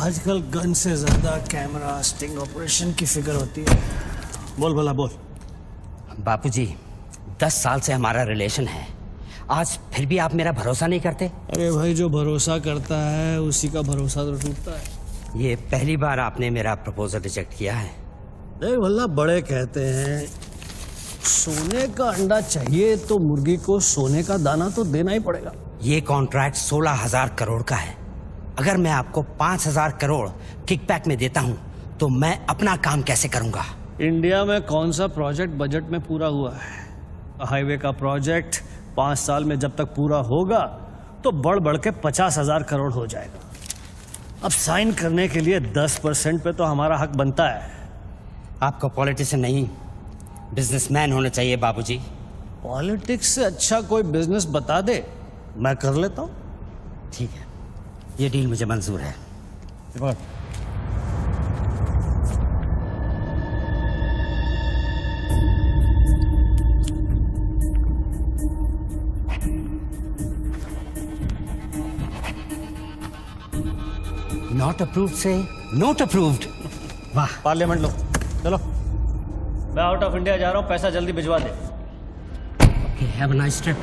आजकल गन से ज्यादा कैमरा स्टिंग ऑपरेशन की फिक्र होती है। बोल भला बोल। बापूजी, 10 साल से हमारा रिलेशन है, आज फिर भी आप मेरा भरोसा नहीं करते? अरे भाई, जो भरोसा करता है उसी का भरोसा तो टूटता है। ये पहली बार आपने मेरा प्रपोजल रिजेक्ट किया है। देख भला, बड़े कहते हैं सोने का अंडा चाहिए तो मुर्गी को सोने का दाना तो देना ही पड़ेगा। ये कॉन्ट्रैक्ट 16,000 करोड़ का है। अगर मैं आपको 5,000 करोड़ किकबैक में देता हूं तो मैं अपना काम कैसे करूंगा? इंडिया में कौन सा प्रोजेक्ट बजट में पूरा हुआ है? हाईवे का प्रोजेक्ट 5 साल में जब तक पूरा होगा तो बढ़ बढ़ के 50,000 करोड़ हो जाएगा। अब साइन करने के लिए 10% पे तो हमारा हक बनता है। आपको पॉलिटिशियन नहीं, बिजनेसमैन होना चाहिए बाबूजी। पॉलिटिक्स से अच्छा कोई बिजनेस बता दे, मैं कर लेता हूँ। ठीक है, ये डील मुझे मंजूर है। नॉट अप्रूव्ड से नोट अप्रूव्ड। वाह। पार्लियामेंट लो, चलो। मैं आउट ऑफ इंडिया जा रहा हूँ, पैसा जल्दी भिजवा दे। Okay, have a nice trip.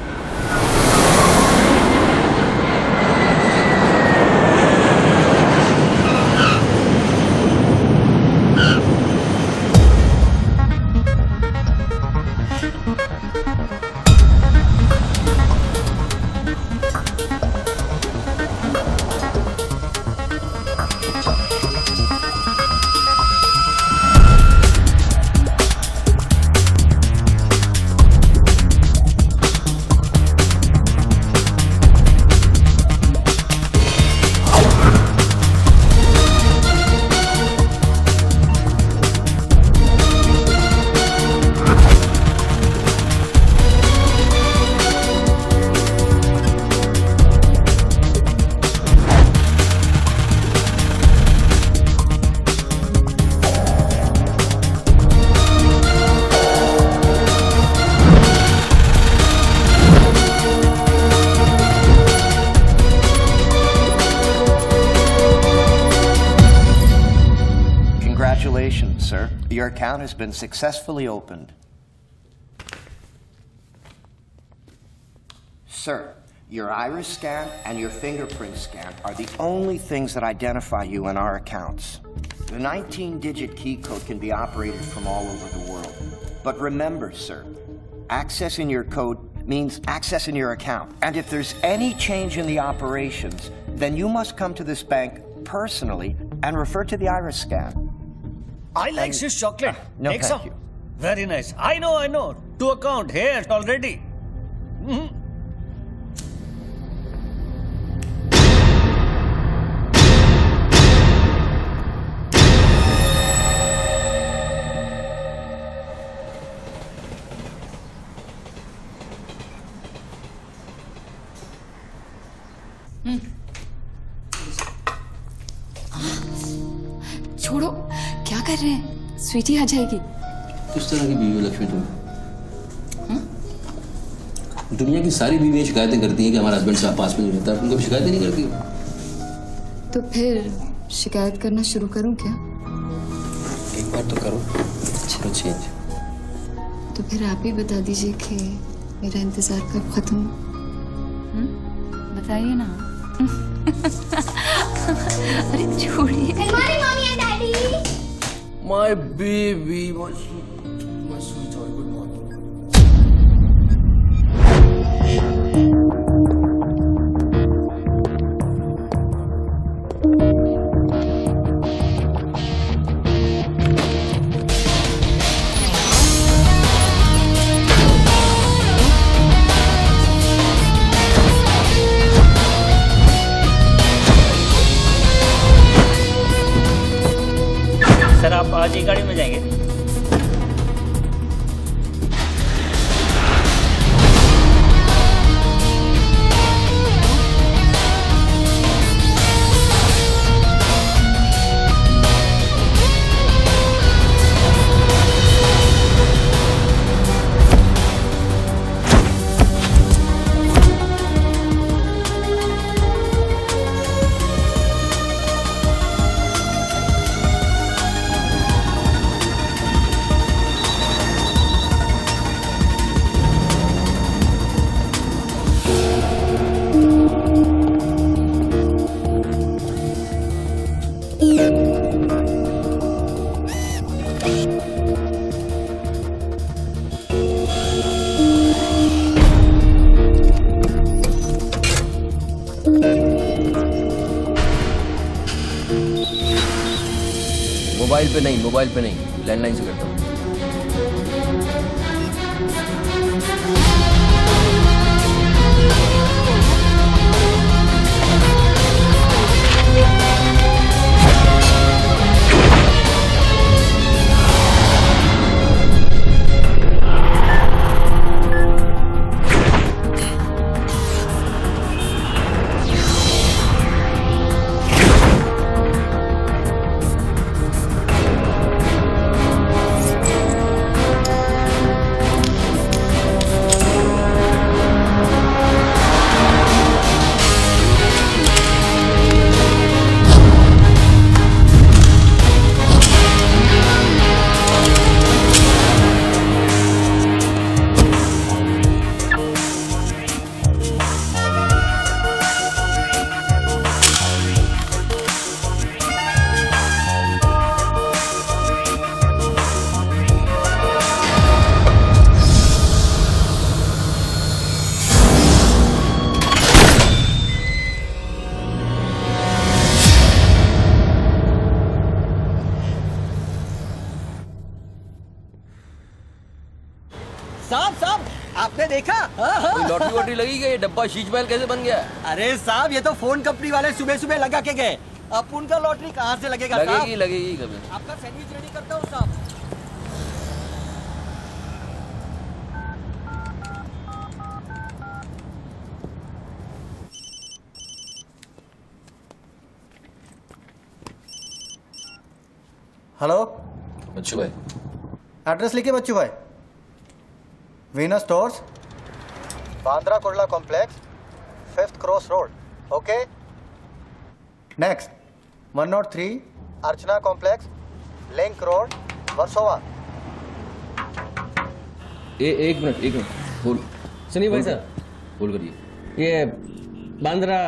Congratulations, sir. Your account has been successfully opened. Sir, your iris scan and your fingerprint scan are the only things that identify you in our accounts. The 19-digit key code can be operated from all over the world. But remember, sir, accessing your code means accessing your account. And if there's any change in the operations, then you must come to this bank personally and refer to the iris scan. I like Swiss chocolate. No, Take thank some. you. Very nice. I know. To account here already. छोड़ो, क्या कर रहे हैं? स्वीटी आ जाएगी। किस तरह की बीवी हो लक्ष्मी तुम? दुनिया की सारी बीवियां शिकायतें करती हैं कि हमारा हस्बैंड साहब पास में नहीं रहता। तुम कभी शिकायतें नहीं करती हो? तो फिर शिकायत करना शुरू करूं क्या? एक बार तो करो, चलो चेंज। तो फिर आप ही बता दीजिए कि मेरा इंतजार कब खत्म हो? बताइए ना। अरे छोड़िए। Morning, mommy and daddy. My baby, my sweet joy, good morning. Sir, आप आज ही गाड़ी में जाएंगे? मोबाइल पे नहीं, लैंडलाइन से करता हूँ। साहब आपने देखा? कोई लॉटरी वॉटरी लगी क्या? ये डब्बा शीश महल कैसे बन गया? अरे साहब ये तो फोन कंपनी वाले सुबह सुबह लगा के गए। अब उनका लॉटरी कहाँ से लगेगा? लगेगी कभी। आपका सैंडविच रेडी करता हूँ साहब। हेलो, बच्चू भाई, एड्रेस लिखिए बच्चू भाई। Venus stores, Bandra Kurla complex, 5th cross road. Okay. Next 103 अर्चना कॉम्प्लेक्स, लिंक रोड, वर्सोवा। एक मिनट बोल। सुनिए भाई साहब, बोल करिए। ये बांद्रा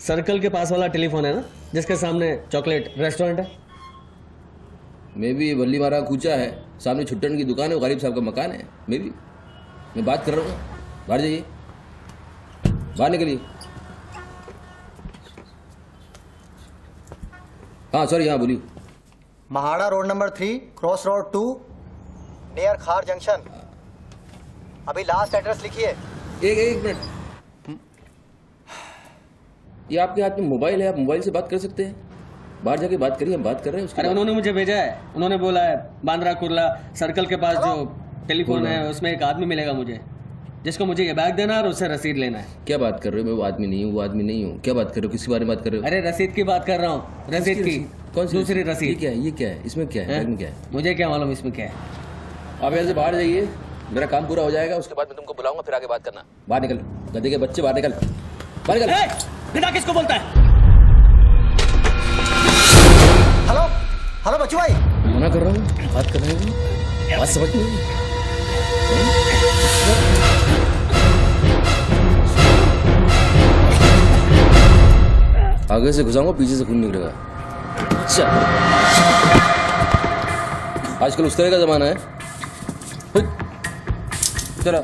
सर्कल के पास वाला टेलीफोन है ना, जिसके सामने चॉकलेट रेस्टोरेंट है? मे भी बल्ली मारा कूचा है, सामने छुट्टन की दुकान है, वो गरीब साहब का मकान है। मे भी मैं बात कर रहा हूँ, बाहर जाइए, बाहर निकलिए। हाँ सॉरी, हाँ बोलिए। MHADA road number 3 cross road 2 near खार जंक्शन। अभी लास्ट एड्रेस लिखिए। एक मिनट, ये आपके हाथ में मोबाइल है, आप मोबाइल से बात कर सकते हैं। बाहर जाके बात करिए, हम बात कर रहे हैं उसके। अरे उन्होंने मुझे भेजा है, उन्होंने बोला है बांद्रा कुर्ला सर्कल के पास जो टेलीफोन है उसमें एक आदमी मिलेगा मुझे, जिसको मुझे ये बैग देना है और उससे रसीद लेना है। क्या बात कर रहे हो? मैं वो आदमी नहीं हूँ, क्या बात कर रहे हो? किसके बारे में बात कर रहे हो? अरे रसीद की बात कर रहा हूँ, रसीद की। कौन सी दूसरी ये रसीद। क्या है इसमें? क्या है बैग में? क्या है? मुझे क्या मालूम इसमें क्या है। आप यहाँ से बाहर जाइए, मेरा काम पूरा हो जाएगा, उसके बाद मैं तुमको बुलाऊंगा, फिर आगे बात करना। बाहर निकल, गधे के बच्चे, बाहर निकल, बाहर निकल। बिना किसको बोलता है? हेलो हेलो बच्चू भाई। मना कर रहा हूँ, बात कर रहे हैं, बात समझ नहीं। आगे से घुसाऊंगा, पीछे से खून निकलेगा। अच्छा, आजकल उस तरह का जमाना है। चलो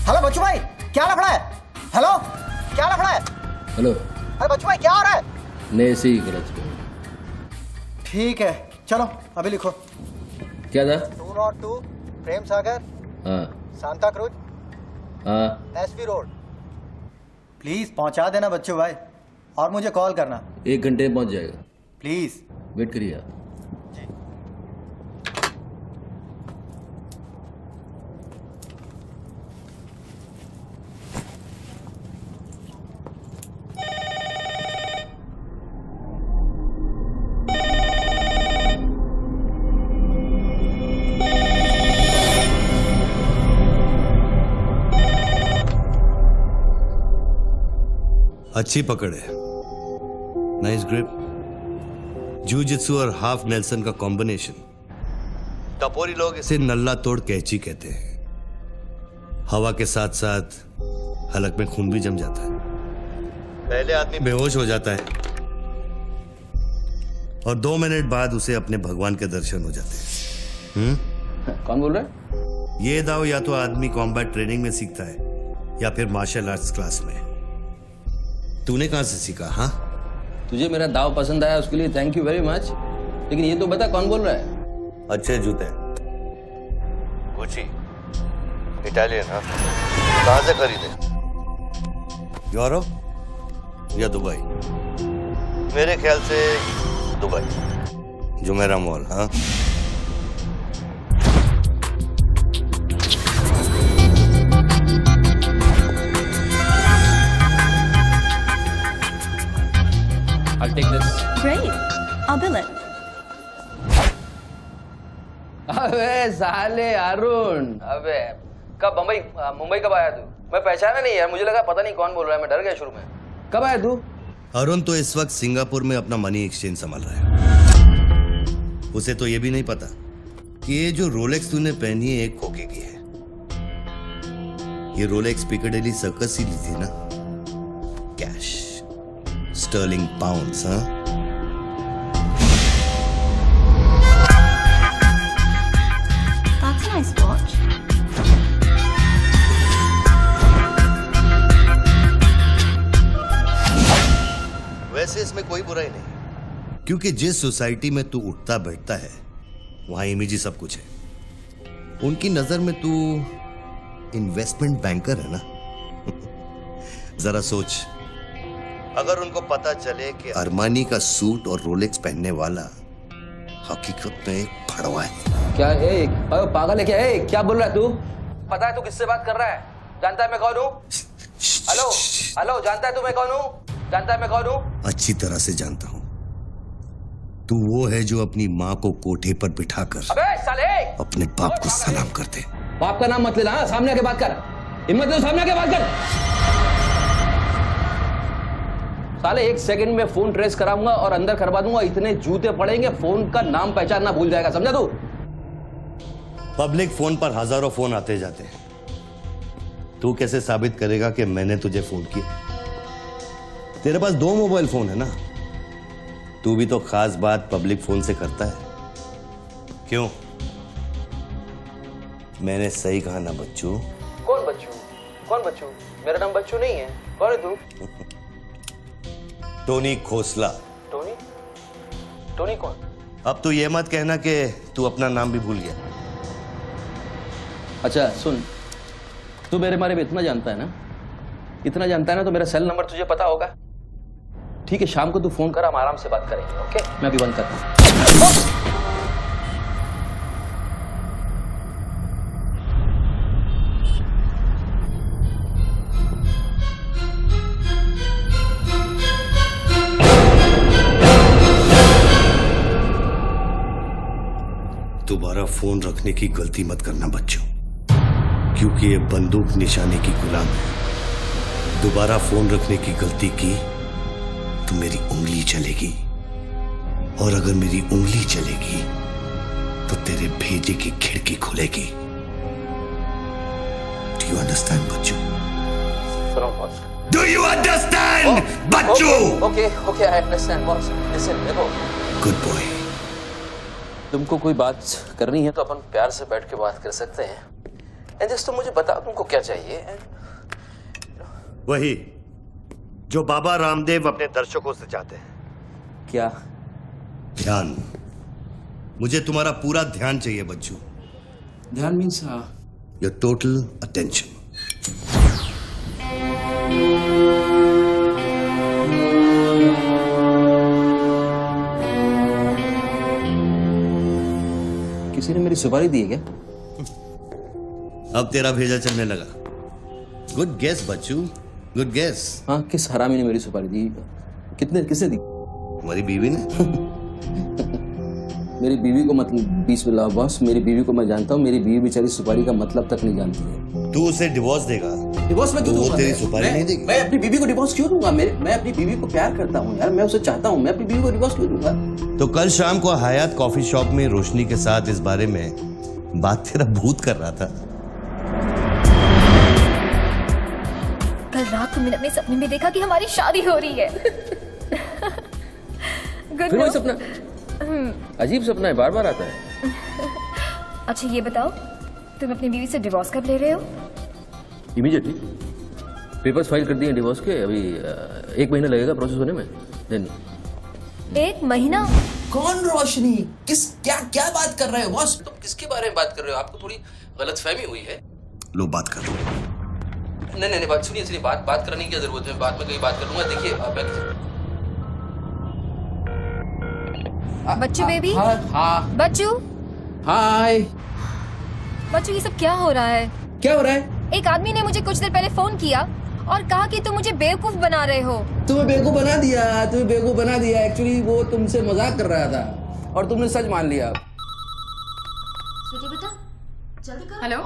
हेलो बच्चू भाई, क्या लफड़ा है? हेलो, क्या लफड़ा है? हेलो, अरे बच्चू भाई क्या हो रहा है? नहीं से ही गलत। ठीक है चलो अभी लिखो। क्या था? 202 प्रेम सागर, हाँ सांता क्रूज, हाँ, एसवी रोड। प्लीज पहुंचा देना बच्चू भाई, और मुझे कॉल करना 1 घंटे में पहुंच जाएगा। प्लीज। वेट करिए आप। अच्छी पकड़ है, नाइस ग्रिप। जूजित्सु और हाफ नेल्सन का कॉम्बिनेशन। टपोरी लोग इसे नल्ला तोड़ कैची कहते हैं। हवा के साथ साथ हलक में खून भी जम जाता है। पहले आदमी बेहोश हो जाता है और 2 मिनट बाद उसे अपने भगवान के दर्शन हो जाते हैं। कौन बोल रहा है? ये दाव या तो आदमी कॉम्बैट ट्रेनिंग में सीखता है या फिर मार्शल आर्ट्स क्लास में। तूने कहां से सीखा? हाँ, तुझे मेरा दाव पसंद आया उसके लिए थैंक यू वेरी मच, लेकिन ये तो बता कौन बोल रहा है? अच्छे जूते, गुची, इटालियन। हाँ, कहां से खरीदे? यूरोप या दुबई? मेरे ख्याल से दुबई, जुमेरा मॉल। हाँ, I'll take this. Great. I'll bill it. अबे साले अरुण, अबे कब मुंबई कब आया तू? मैं पहचाना नहीं यार, मुझे लगा पता नहीं कौन बोल रहा है, मैं डर गया शुरू में। कब आया तू? अरुण तो इस वक्त सिंगापुर में अपना मनी एक्सचेंज संभाल रहा है। उसे तो ये भी नहीं पता कि ये जो रोलेक्स तूने पहनी है एक खोखे की है। ये रोलेक्स पिकाडेली सर्कस ही ली थी ना, कैश, स्टर्लिंग पाउंड्स। हाँ, That's a nice watch. वैसे इसमें कोई बुराई नहीं, क्योंकि जिस सोसाइटी में तू उठता बैठता है वहां इमेज ही सब कुछ है। उनकी नजर में तू इन्वेस्टमेंट बैंकर है ना। जरा सोच, अगर उनको पता चले कि अरमानी का सूट और रोलेक्स पहनने वाला हकीकत में एक फड़वा है। क्या है? पागल है क्या? है क्या बोल रहा है तू? पता है तू किससे बात कर रहा है? जानता है मैं कौन हूँ? हेलो हेलो, जानता है तू मैं कौन हूँ? जानता है मैं कौन हूँ? अच्छी तरह से जानता हूं। तू वो है जो अपनी माँ को कोठे पर बिठाकर अबे साले, अपने बाप को सलाम करते। बाप का नाम मत लेना, हाँ? सामने आके बात कर, हिम्मत है तो सामने आके बात कर। साले 1 सेकंड में फोन ट्रेस कराऊंगा और अंदर करवा दूंगा, इतने जूते पड़ेंगे फोन का नाम पहचानना भूल जाएगा, समझा तू? पब्लिक फोन पर हजारों फोन आते जाते हैं। तू कैसे साबित करेगा कि मैंने तुझे फोन किया? तेरे पास 2 मोबाइल फोन है ना। तू भी तो खास बात पब्लिक फोन से करता है, क्यों? मैंने सही कहा ना बच्चू? कौन बच्चू? कौन बच्चू? मेरा नाम बच्चू नहीं है। कौन है तू? टोनी खोसला। टोनी? टोनी कौन? अब तो ये मत कहना कि तू अपना नाम भी भूल गया। अच्छा सुन, तू मेरे बारे में इतना जानता है ना, इतना जानता है ना, तो मेरा सेल नंबर तुझे पता होगा। ठीक है, शाम को तू फोन कर, हम आराम से बात करेंगे। ओके, मैं अभी बंद करता हूं। दोबारा फोन रखने की गलती मत करना बच्चों, क्योंकि ये बंदूक निशाने की गुलाम है। दोबारा फोन रखने की गलती की तो मेरी उंगली चलेगी, और अगर मेरी उंगली चलेगी तो तेरे भेजे की खिड़की खुलेगी। डू यू अंडरस्टैंड बच्चों? डू यू अंडरस्टैंड बच्चों? Okay okay, I understand boss. Listen, देखो, गुड बॉय। तुमको कोई बात करनी है तो अपन प्यार से बैठ के बात कर सकते हैं। एंड जस्ट मुझे बताओ तुमको क्या चाहिए। वही जो बाबा रामदेव अपने दर्शकों से चाहते हैं। क्या? ध्यान। मुझे तुम्हारा पूरा ध्यान चाहिए बच्चू। ध्यान मीन्स योर टोटल अटेंशन। किसी ने मेरी सुपारी दी है क्या? अब तेरा भेजा चलने लगा। गुड गेस बच्चू, गुड गेस। हाँ, किस हरामी ने मेरी सुपारी दी? किसने दी? तुम्हारी बीवी ने। मेरी बीवी को मतलब 20 लाख बॉस, मेरी बीवी को मैं जानता हूँ। मेरी बीवी बेचारी सुपारी का मतलब तक नहीं जानती है। तू उसे डिवोर्स देगा? डिवोर्स में क्यों तो वो दूंगा? तेरी सुपारी नहीं देगी? मैं अपनी बीवी को डिवोर्स क्यों दूंगा? मैं अपनी बीवी को प्यार करता हूँ यार, मैं उसे चाहता हूँ। मैं अपनी बीवी को डिवोर्स क्यों दूंगा? तो कल शाम को हयात कॉफी शॉप में रोशनी के साथ इस बारे में बात तेरा भूत कर रहा था। कल रात को मैंने अपने सपने में देखा कि हमारी शादी हो रही है। गुड फिर वही सपना? अजीब सपना है, बार बार आता है। अच्छा ये बताओ, तुम अपनी बीवी से डिवोर्स कब ले रहे हो? इमीडिएटली। पेपर्स फाइल कर दिए डिवोर्स के, अभी 1 महीना लगेगा प्रोसेस होने में। देन 1 महीना? कौन रोशनी? क्या क्या बात कर रहे हो बॉस? तुम किसके बारे में बात कर रहे हो? आपको थोड़ी गलतफहमी हुई है। लो बात कर। नहीं बात सुनिए, बात करने की क्या जरूरत है? बाद में कहीं बात कर लूंगा। देखिए बच्चू बेबी। हाँ बच्चू। हाय। बच्चू ये सब क्या हो रहा है? क्या हो रहा है? एक आदमी ने मुझे कुछ देर पहले फोन किया और कहा कि तुम मुझे बेवकूफ बना रहे हो। तुम्हें बेवकूफ बना दिया। एक्चुअली वो तुमसे मजाक कर रहा था और तुमने सच मान लिया। बेटा जल्दी करो। हेलो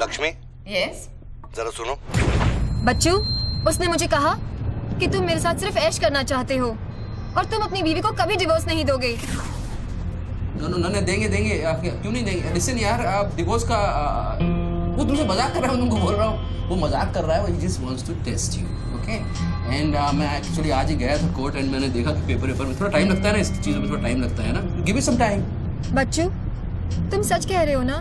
लक्ष्मी, यस जरा सुनो। बच्चू, उसने मुझे कहा कि तुम मेरे साथ सिर्फ ऐश करना चाहते हो और तुम अपनी बीवी को कभी डिवोर्स नहीं दोगे। नो देंगे। क्यों नहीं देंगे? लिसन यार, आप डिवोर्स का वो तुमसे मजाक कर रहा हूँ, तुमको बोल रहा हूँ। वो मजाक कर रहा है, वो just wants to test you, okay? And मैं एक्चुअली आज ही गया था कोर्ट एंड मैंने देखा कि पेपर में थोड़ा टाइम लगता है ना, इस चीज़ों में थोड़ा टाइम लगता है ना। Give it some time. बच्चू, तुम सच कह रहे हो ना?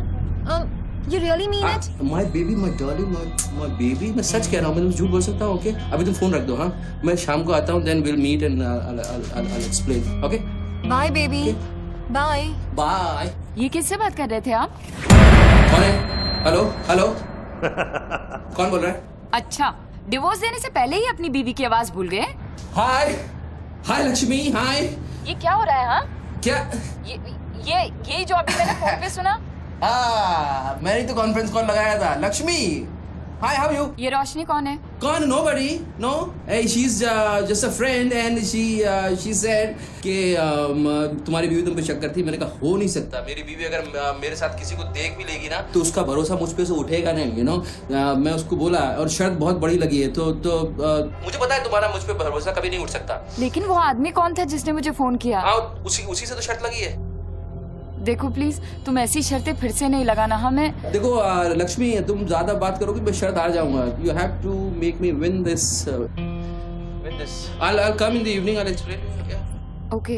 You really mean it? My baby, my darling, my baby, मैं सच कह रहा हूँ। मैं तुम झूठ बोल सकता हूँ, ओके? अभी तुम फोन रख दो, हाँ? मैं शाम को आता हूँ, then we'll meet and I'll explain, okay? Bye baby. Bye. Bye. ये किससे बात कर रहे थे आप? कौन है? हेलो कौन बोल रहा है? अच्छा, डिवोर्स देने से पहले ही अपनी बीवी की आवाज भूल गए? हाय लक्ष्मी, हाय। ये क्या हो रहा है? हाँ, क्या? ये जो अभी मैंने फोन पे सुना। मैंने तो कॉन्फ्रेंस कॉल लगाया था। Lakshmi, hi, how you? ये रोशनी कौन है? कौन? Nobody, no. She is just a friend and she said कि तुम्हारी बीवी तुम पे शक करती। मैंने कहा हो नहीं सकता, मेरी बीवी अगर मेरे साथ किसी को देख भी लेगी ना तो उसका भरोसा मुझ पे से उठेगा नहीं, यू नो। मैं उसको बोला और शर्त बहुत बड़ी लगी है, तो मुझे पता है तुम्हारा मुझ पे भरोसा कभी नहीं उठ सकता। लेकिन वो आदमी कौन था जिसने मुझे फोन किया? हाँ, उसी से तो शर्त लगी है। देखो प्लीज, तुम ऐसी शर्तें फिर से नहीं लगाना। हमें देखो लक्ष्मी, तुम ज्यादा बात करोगे मैं शर्त हार जाऊंगा। You have to make me win this. I'll come in the evening, I'll explain. Yeah. Okay,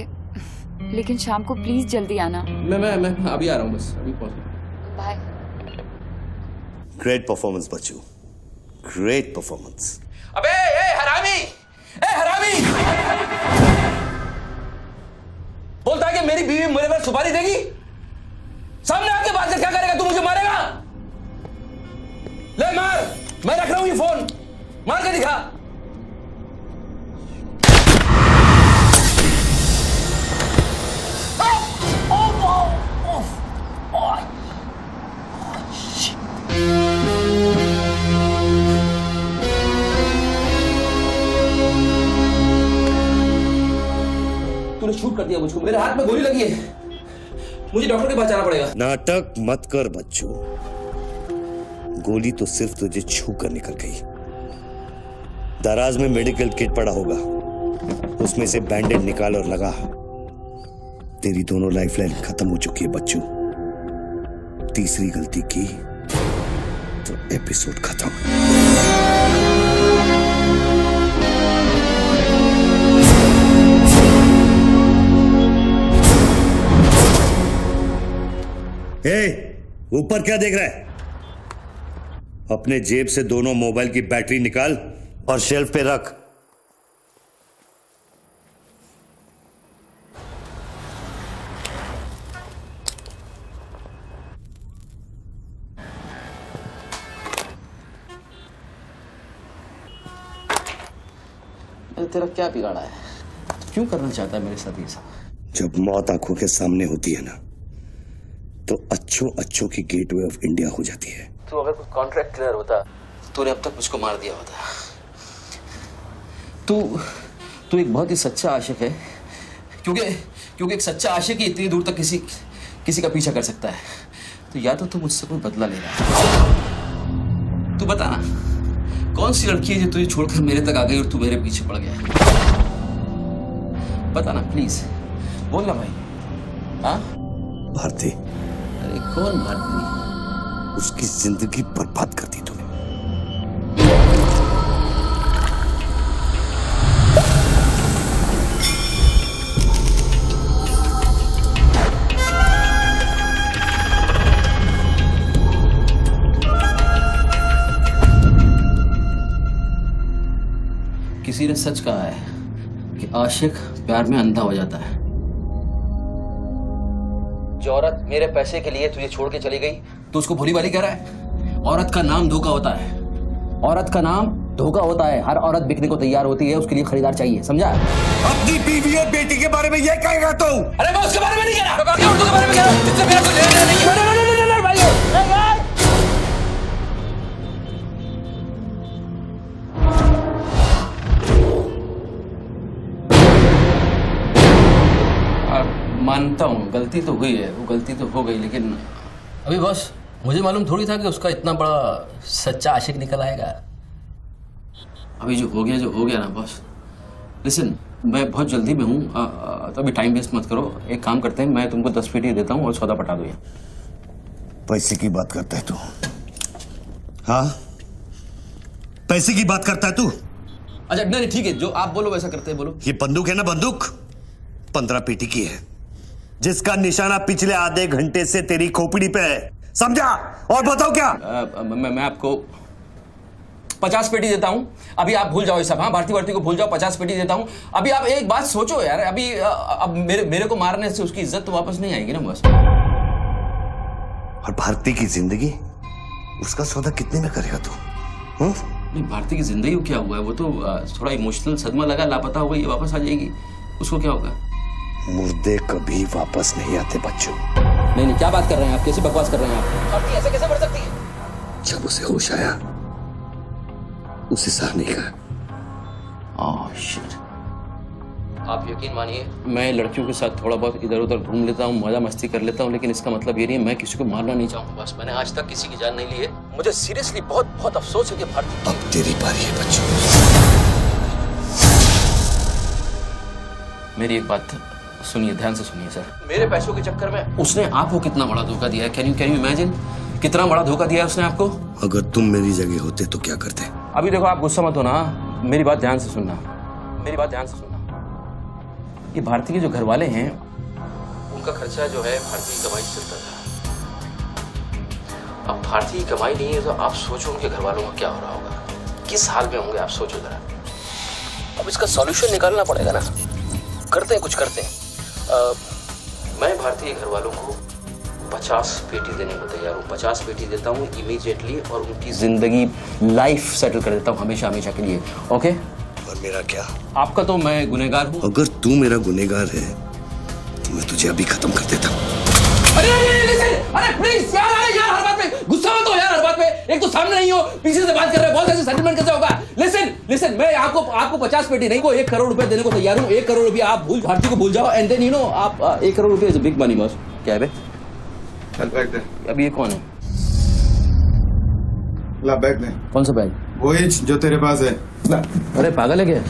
लेकिन शाम को प्लीज जल्दी आना। मैं अभी आ रहा हूँ, बस अभी पहुंच। बाय। ग्रेट परफॉर्मेंस बच्चू, ग्रेट परफॉर्मेंस। अबे हरामी, बोलता है कि मेरी बीवी मेरे पर सुपारी देगी। सामने आके बात कर, क्या करेगा? तू मुझे मारेगा? ले मार, मैं रख रहा हूं ये फोन, मार के दिखा। तूने शूट कर दिया मुझको, मेरे हाथ में गोली लगी है, मुझे डॉक्टर के पास जाना पड़ेगा। नाटक मत कर बच्चू, गोली तो सिर्फ तुझे छू कर निकल गई। दराज में मेडिकल किट पड़ा होगा, उसमें से बैंडेड निकाल और लगा। तेरी दोनों लाइफलाइन खत्म हो चुकी है बच्चू। तीसरी गलती की तो एपिसोड खत्म। ऊपर क्या देख रहा है? अपने जेब से दोनों मोबाइल की बैटरी निकाल और शेल्फ पे रख। तेरा क्या बिगाड़ा है? क्यों करना चाहता है मेरे साथ ये सब? जब मौत आंखों के सामने होती है ना, तो अच्छों की गेटवे ऑफ इंडिया हो जाती है। तो अगर कुछ कॉन्ट्रैक्ट क्लियर होता, तूने अब तक मुझको मार दिया होता। तू एक बहुत ही सच्चा आशिक है, क्योंकि एक सच्चा आशिक ही इतनी दूर तक किसी का पीछा कर सकता है। तो या तो तू मुझसे कोई बदला ले रहा है। तू बता ना, कौन सी लड़की है जो तुझे छोड़कर मेरे तक आ गई और तू मेरे पीछे पड़ गया? बता ना प्लीज, बोल ना भाई। हाँ, भारती। अरे कौन भारती? उसकी जिंदगी बर्बाद कर दी तूने। किसी ने सच कहा है कि आशिक प्यार में अंधा हो जाता है। जो औरत मेरे पैसे के लिए तुझे छोड़ के चली गई तो उसको भोली भाली कह रहा है। औरत का नाम धोखा होता है, औरत का नाम धोखा होता है। हर औरत बिकने को तैयार होती है, उसके लिए खरीदार चाहिए, समझा? अपनी बीवी और बेटी के बारे में ये कहेगा तू? अरे मैं उसके बारे में नहीं कह रहा, मैं उर्दू के बारे में कह रहा हूं, जिससे मेरा कुछ लेना नहीं है। मानता हूँ गलती तो हुई है, वो गलती तो हो गई, लेकिन अभी बस मुझे मालूम थोड़ी था कि उसका इतना बड़ा सच्चा आशिक निकल आएगा। अभी जो हो गया ना बॉस। लिसन, मैं बहुत जल्दी में हूँ, तो अभी टाइम वेस्ट मत करो। एक काम करते हैं, मैं तुमको 10 पेटी देता हूँ और सौदा पटा दो। पैसे की बात करता है तू? हाँ, पैसे की बात करता है तू? अच्छा नहीं ठीक है, जो आप बोलो वैसा करते हैं, बोलो। ये बंदूक है ना, बंदूक 15 पेटी की है, जिसका निशाना पिछले आधे घंटे से तेरी खोपड़ी पे है, समझा? और बताओ क्या? मैं आपको 50 पेटी देता हूं। अभी आप भूल जाओ सब। हाँ, भारती को भूल जाओ, 50 पेटी देता हूं। अभी आप एक बात सोचो यार, अभी अब मेरे को मारने से उसकी इज्जत तो वापस नहीं आएगी ना बस। और भारती की जिंदगी, उसका सौदा कितने में करेगा तू? नहीं, भारती की जिंदगी को क्या हुआ है? वो तो थोड़ा इमोशनल सदमा लगा, लापता हो गई, वापस आ जाएगी। उसको क्या होगा? मुर्दे कभी वापस नहीं आते बच्चों। नहीं, क्या बात कर रहे हैं आप? कैसे बकवास कर रहे हैं आप? भारती ऐसे कैसे बढ़ सकती है? जब उसे होश आया, उसे सहने का। शिट। आप यकीन मानिए, मैं लड़कियों के साथ थोड़ा बहुत इधर उधर घूम लेता हूँ, मजा मस्ती कर लेता हूँ, लेकिन इसका मतलब ये नहीं है मैं किसी को मारना नहीं चाहूँगा। बस मैंने आज तक किसी की जान नहीं ली है। मुझे सीरियसली बहुत बहुत अफसोस है कि भारती। अब तेरी बारी है बच्चों। मेरी एक बात सुनिए, ध्यान से सुनिए सर। मेरे पैसों के चक्कर में उसने आपको कितना बड़ा धोखा दिया है? कैन यू इमेजिन कितना बड़ा धोखा दिया है उसने आपको? अगर तुम मेरी जगह होते तो क्या करते? अभी देखो, आप गुस्सा मत होना, मेरी बात ध्यान से सुनना, मेरी बात ध्यान से सुनना। ये भारती के जो घर वाले हैं, उनका खर्चा जो है भारती की कमाई से चलता था। अब भारती की कमाई नहीं है तो आप सोचो उनके घर वालों का क्या हो रहा होगा, किस हाल में होंगे, आप सोचो जरा। अब इसका सॉल्यूशन निकालना पड़ेगा ना। करते हैं, कुछ करते हैं। मैं भारतीय घर वालों को 50 पेटी देने को तैयार हूँ। 50 पेटी देता हूँ इमीडिएटली, और उनकी जिंदगी लाइफ सेटल कर देता हूँ हमेशा हमेशा के लिए। ओके? और मेरा क्या? आपका तो मैं गुनहगार हूँ। अगर तू मेरा गुनहगार है तो मैं तुझे अभी खत्म कर देता हूँ। अरे प्लीज यार, हर बात पे गुस्सा मत हो यार, हर बात पे। एक तो सामने नहीं हो, पीछे से बात कर रहे हो, बहुत ऐसे सेटलमेंट कैसे होगा? लिसन, मैं आपको 50 पेटी नहीं, को 1 करोड़ रुपए देने को तैयार हूँ। 1 करोड़ रुपया आप भारती को भूल जाओ, एंड देन आप 1 करोड़ रुपये is a big money boss. क्या है बे? चल बैग दे। अब ये कौन है? ला बैग दे। कौन सा बैग? वही जो तेरे पास है। ला। अरे पागल है क्या?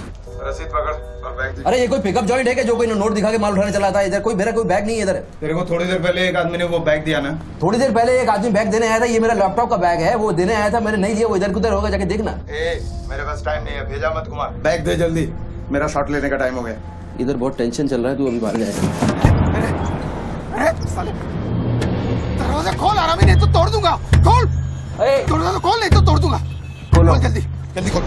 रसीद पकड़ और बैग दे। अरे ये कोई पिकअप जॉइंट है क्या जो कोई नोट दिखा के माल उठाने चला था? इधर मेरा कोई बैग नहीं है इधर। तेरे को थोड़ी देर पहले एक आदमी ने वो बैग दिया ना? थोड़ी देर पहले एक आदमी बैग देने आया था। ये मेरा लैपटॉप का बैग है, वो देने आया था, मैंने नहीं लिया। वो इधर उधर होगा, जाके देखना। मेरे पास टाइम नहीं है, भेजा मत कुमार। बैग दे जल्दी, मेरा शॉट लेने का टाइम हो गया। इधर बहुत टेंशन चल रहा है, तू अभी भाग जाएगा। दरवाजा खोल, आराम ही, नहीं तो तोड़ दूंगा। खोल दरवाजा, खोल नहीं तो तोड़ दूंगा। खोल जल्दी जल्दी खोल।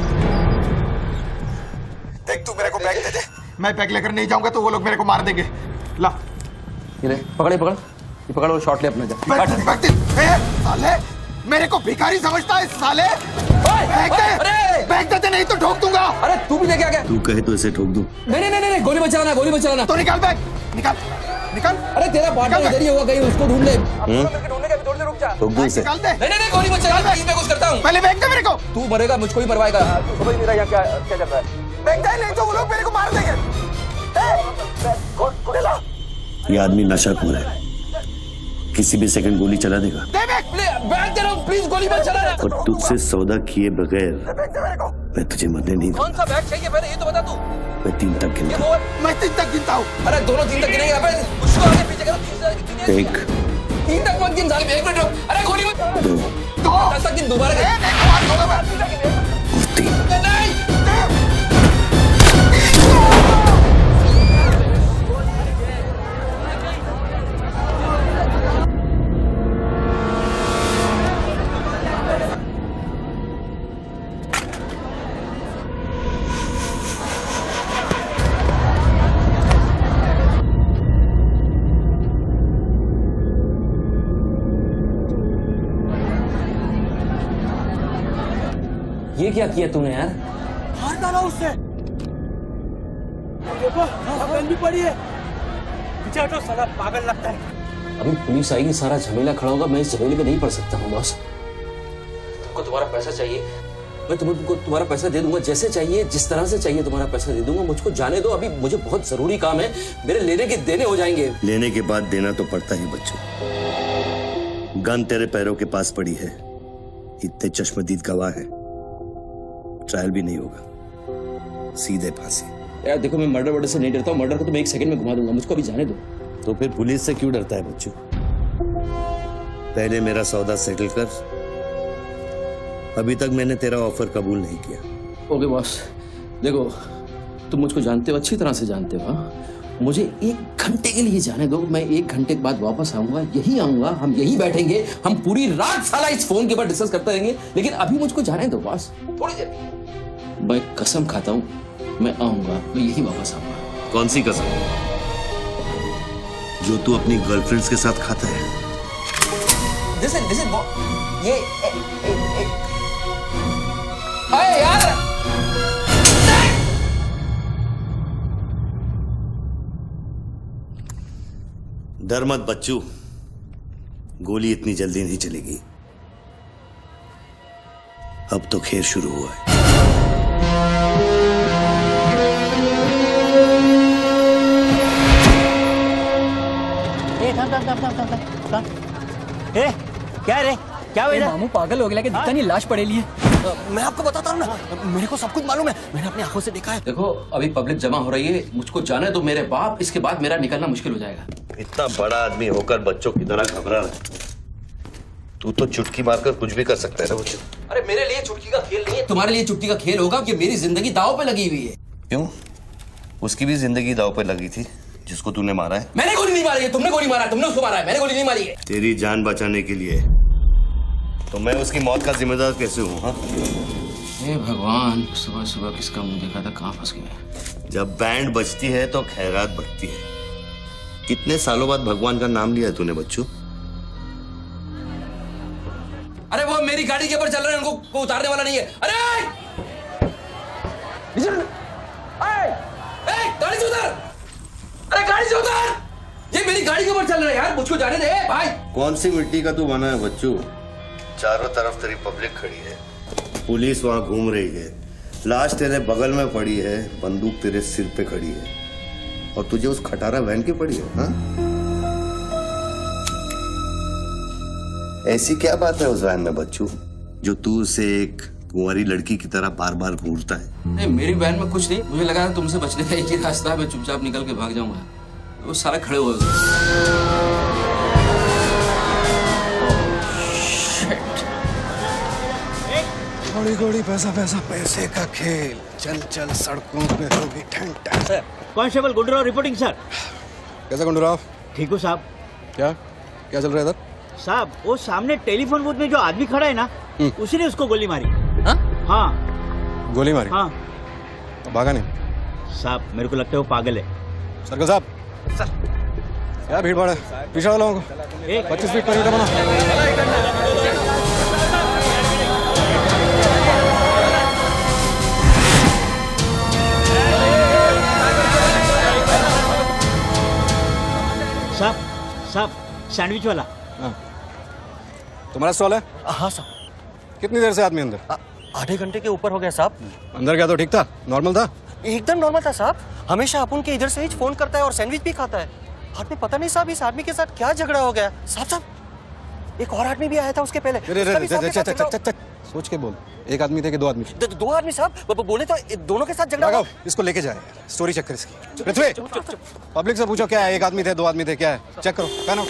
देख, तू मेरे को बैग दे दे, मैं बैग लेकर नहीं जाऊंगा तो वो लोग मेरे को मार देंगे। ला ये ले, पकड़ ये पकड़ और शॉट ले अपना। बैग दे। साले मेरे को भिखारी समझता है साले। बैग दे नहीं तो ठोक दूंगा। अरे तू भी लेके आ गया? तू कहे तो इसे ठोक दूं? नहीं, गोली बचाना। तो निकाल बैग, निकाल। अरे तेरा पार्टनर इधर ही होगा कहीं, उसको ढूंढ ले। ढूंढने का भी थोड़ी देर रुक जा। ठोक दूं इसे? निकाल दे। नहीं, गोली बचाना, मैं कुछ करता हूँ। पहले बैग दे मेरे को। तू मरेगा, मुझको ही मरवाएगा। समझ नहीं रहा यहाँ क्या चल रहा है। बैग दे, नहीं तो वो लोग मेरे को मार देंगे। ये आदमी नशाखोर है, किसी भी सेकंड गोली चला देगा। बैग दे रहा हूँ, प्लीज गोली मत चलाना। और तुझसे सौदा किए बगैर मैं तुझे मरने नहीं दूंगा। कौन सा बैग चाहिए पहले ये तो बता तू। मैं 3 तक गिनता हूँ। मैं 3 तक गिनता हूँ। अरे दोनों 3 तक गिनेंगे। उसको आगे पीछे करो। 1 3 तक मत गिन साले, 1 मिनट रुक। अरे गोली मत। 2 10 तक गिन दोबारा। और 3। ये क्या किया तूने यार? मार डाला उससे। देखो बहन भी पड़ी है। पीछे हटो, साला पागल लगता है। अभी पुलिस आएगी, सारा झमेला खड़ा होगा। मैं इस झमेले में नहीं पड़ सकता हूँ बॉस। तुमको तुम्हारा पैसा चाहिए, मैं तुमको तुम्हारा पैसा दे दूंगा। जैसे चाहिए, जिस तरह से चाहिए तुम्हारा पैसा दे दूंगा। मुझको जाने दो, अभी मुझे बहुत जरूरी काम है। मेरे लेने के देने हो जाएंगे। लेने के बाद देना तो पड़ता ही बच्चों। गन तेरे पैरों के पास पड़ी है, इतने चश्मदीद गवाह है, ट्रायल भी नहीं होगा, सीधे फांसी। यार देखो, मैं मर्डर से नहीं डरता हूँ। मर्डर को तो मैं 1 सेकंड में घुमा दूंगा। मुझको अभी जाने दो। तो फिर पुलिस से क्यों डरता है बच्चों? पहले मेरा सौदा सेटल कर। अभी तक मैंने तेरा ऑफर कबूल नहीं किया। ओके बॉस, देखो तुम मुझको जानते हो, अच्छी तरह से जानते हो। हाँ? मुझे 1 घंटे के लिए जाने दो। मैं 1 घंटे के बाद वापस आऊंगा, यही आऊंगा, हम यही बैठेंगे, हम पूरी रात साला इस फोन के ऊपर डिस्कस करते रहेंगे। लेकिन अभी मुझको जाने दो बॉस, थोड़ी देर। मैं कसम खाता हूँ, मैं आऊंगा, मैं यही वापस आऊंगा। कौन सी कसम? जो तू अपनी गर्लफ्रेंड्स के साथ खाता है? Listen, ये अरे यार, डर मत बच्चू, गोली इतनी जल्दी नहीं चलेगी। अब तो खेल शुरू हुआ है। क्या रे, क्या हुआ? मामू पागल हो गया कि दिखता नहीं, लाश पड़ेली है। मैं आपको बताता हूँ ना, मेरे को सब कुछ मालूम है, मैंने अपनी आंखों से देखा है। देखो अभी पब्लिक जमा हो रही है, मुझको जाने दो मेरे बाप। इसके बाद मेरा निकलना मुश्किल हो जाएगा। इतना बड़ा आदमी होकर बच्चों की तरह घबरा रहा है। तू तो चुटकी मारकर कुछ भी कर सकता है ना बच्चों। अरे मेरे लिए चुटकी का खेल नहीं है, तुम्हारे लिए चुटकी का खेल होगा कि मेरी जिंदगी दांव पे लगी हुई है। क्यों? उसकी भी जिंदगी दांव पे लगी थी जिसको तूने मारा है। मैंने गोली नहीं मारी है, तुमने गोली मारा है, तुमने उसको मारा है, मैंने गोली नहीं मारी है। तेरी जान बचाने के लिए तो मैं उसकी मौत का जिम्मेदार कैसे हूँ? हाँ, हे भगवान, सुबह सुबह किसका मुंह देखा था, कहाँ फंस गए। जब बैंड बजती है तो खैरात बढ़ती है। कितने सालों बाद भगवान का नाम लिया है तूने बच्चू? अरे वो मेरी गाड़ी के ऊपर चल रहे हैं, उनको उतारने वाला नहीं है। अरे गाड़ी से उतार, अरे गाड़ी से उतार, ये मेरी गाड़ी के ऊपर चल रहा है यार, मुझको जाने दे भाई। कौन सी मिट्टी का तू बना है बच्चू? चारों तरफ तेरी पब्लिक खड़ी है, पुलिस वहां घूम रही है, लाश तेरे बगल में पड़ी है, बंदूक तेरे सिर पे खड़ी है, और तुझे उस खटारा वैन की पड़ी है। हाँ? ऐसी क्या बात है उस वैन में बच्चू जो तू उसे एक कुंवारी लड़की की तरह बार बार घूरता है? नहीं, मेरी वैन में कुछ नहीं, मुझे लगा था तुमसे बचने का एक ही रास्ता है, मैं चुपचाप निकल के भाग जाऊंगा। वो सारे खड़े हुए। गोली गोली पैसा पैसा पैसे का खेल, चल चल सड़कों पे होगी ठंड। Sir, constable Gundurao reporting sir. कैसा गुंडूराव? ठीक हो साहब। क्या क्या चल रहा है इधर? साहब वो सामने टेलीफोन बूथ में जो आदमी खड़ा है ना, उसी ने उसको गोली मारी। हाँ गोली मारी? हाँ। तो भागा नहीं? साहब मेरे को लगता है वो पागल है। सर्कल साहब, सर क्या भीड़ भाड़ है, पीछे वालों को 25 फीट पर बना। साहब साहब सैंडविच वाला। तुम्हारा स्टॉल है? हाँ साहब। कितनी देर से आदमी अंदर? आधे घंटे के ऊपर हो गया साहब। अंदर गया तो ठीक था, नॉर्मल था? एकदम नॉर्मल था साहब। हमेशा अपुन के इधर से ही फोन करता है और सैंडविच भी खाता है। आदमी पता नहीं साहब इस आदमी के साथ क्या झगड़ा हो गया। साहब साहब एक और आदमी भी आया था उसके पहले। सोच के बोल, एक आदमी थे कि 2 आदमी? 2 आदमी साहब, बोले तो दोनों के साथ झगड़ा हुआ। इसको लेके जाए, स्टोरी चेक कर इसकी। पृथ्वी, पब्लिक से पूछो क्या है, 1 आदमी थे 2 आदमी थे, क्या है चेक करो। कहना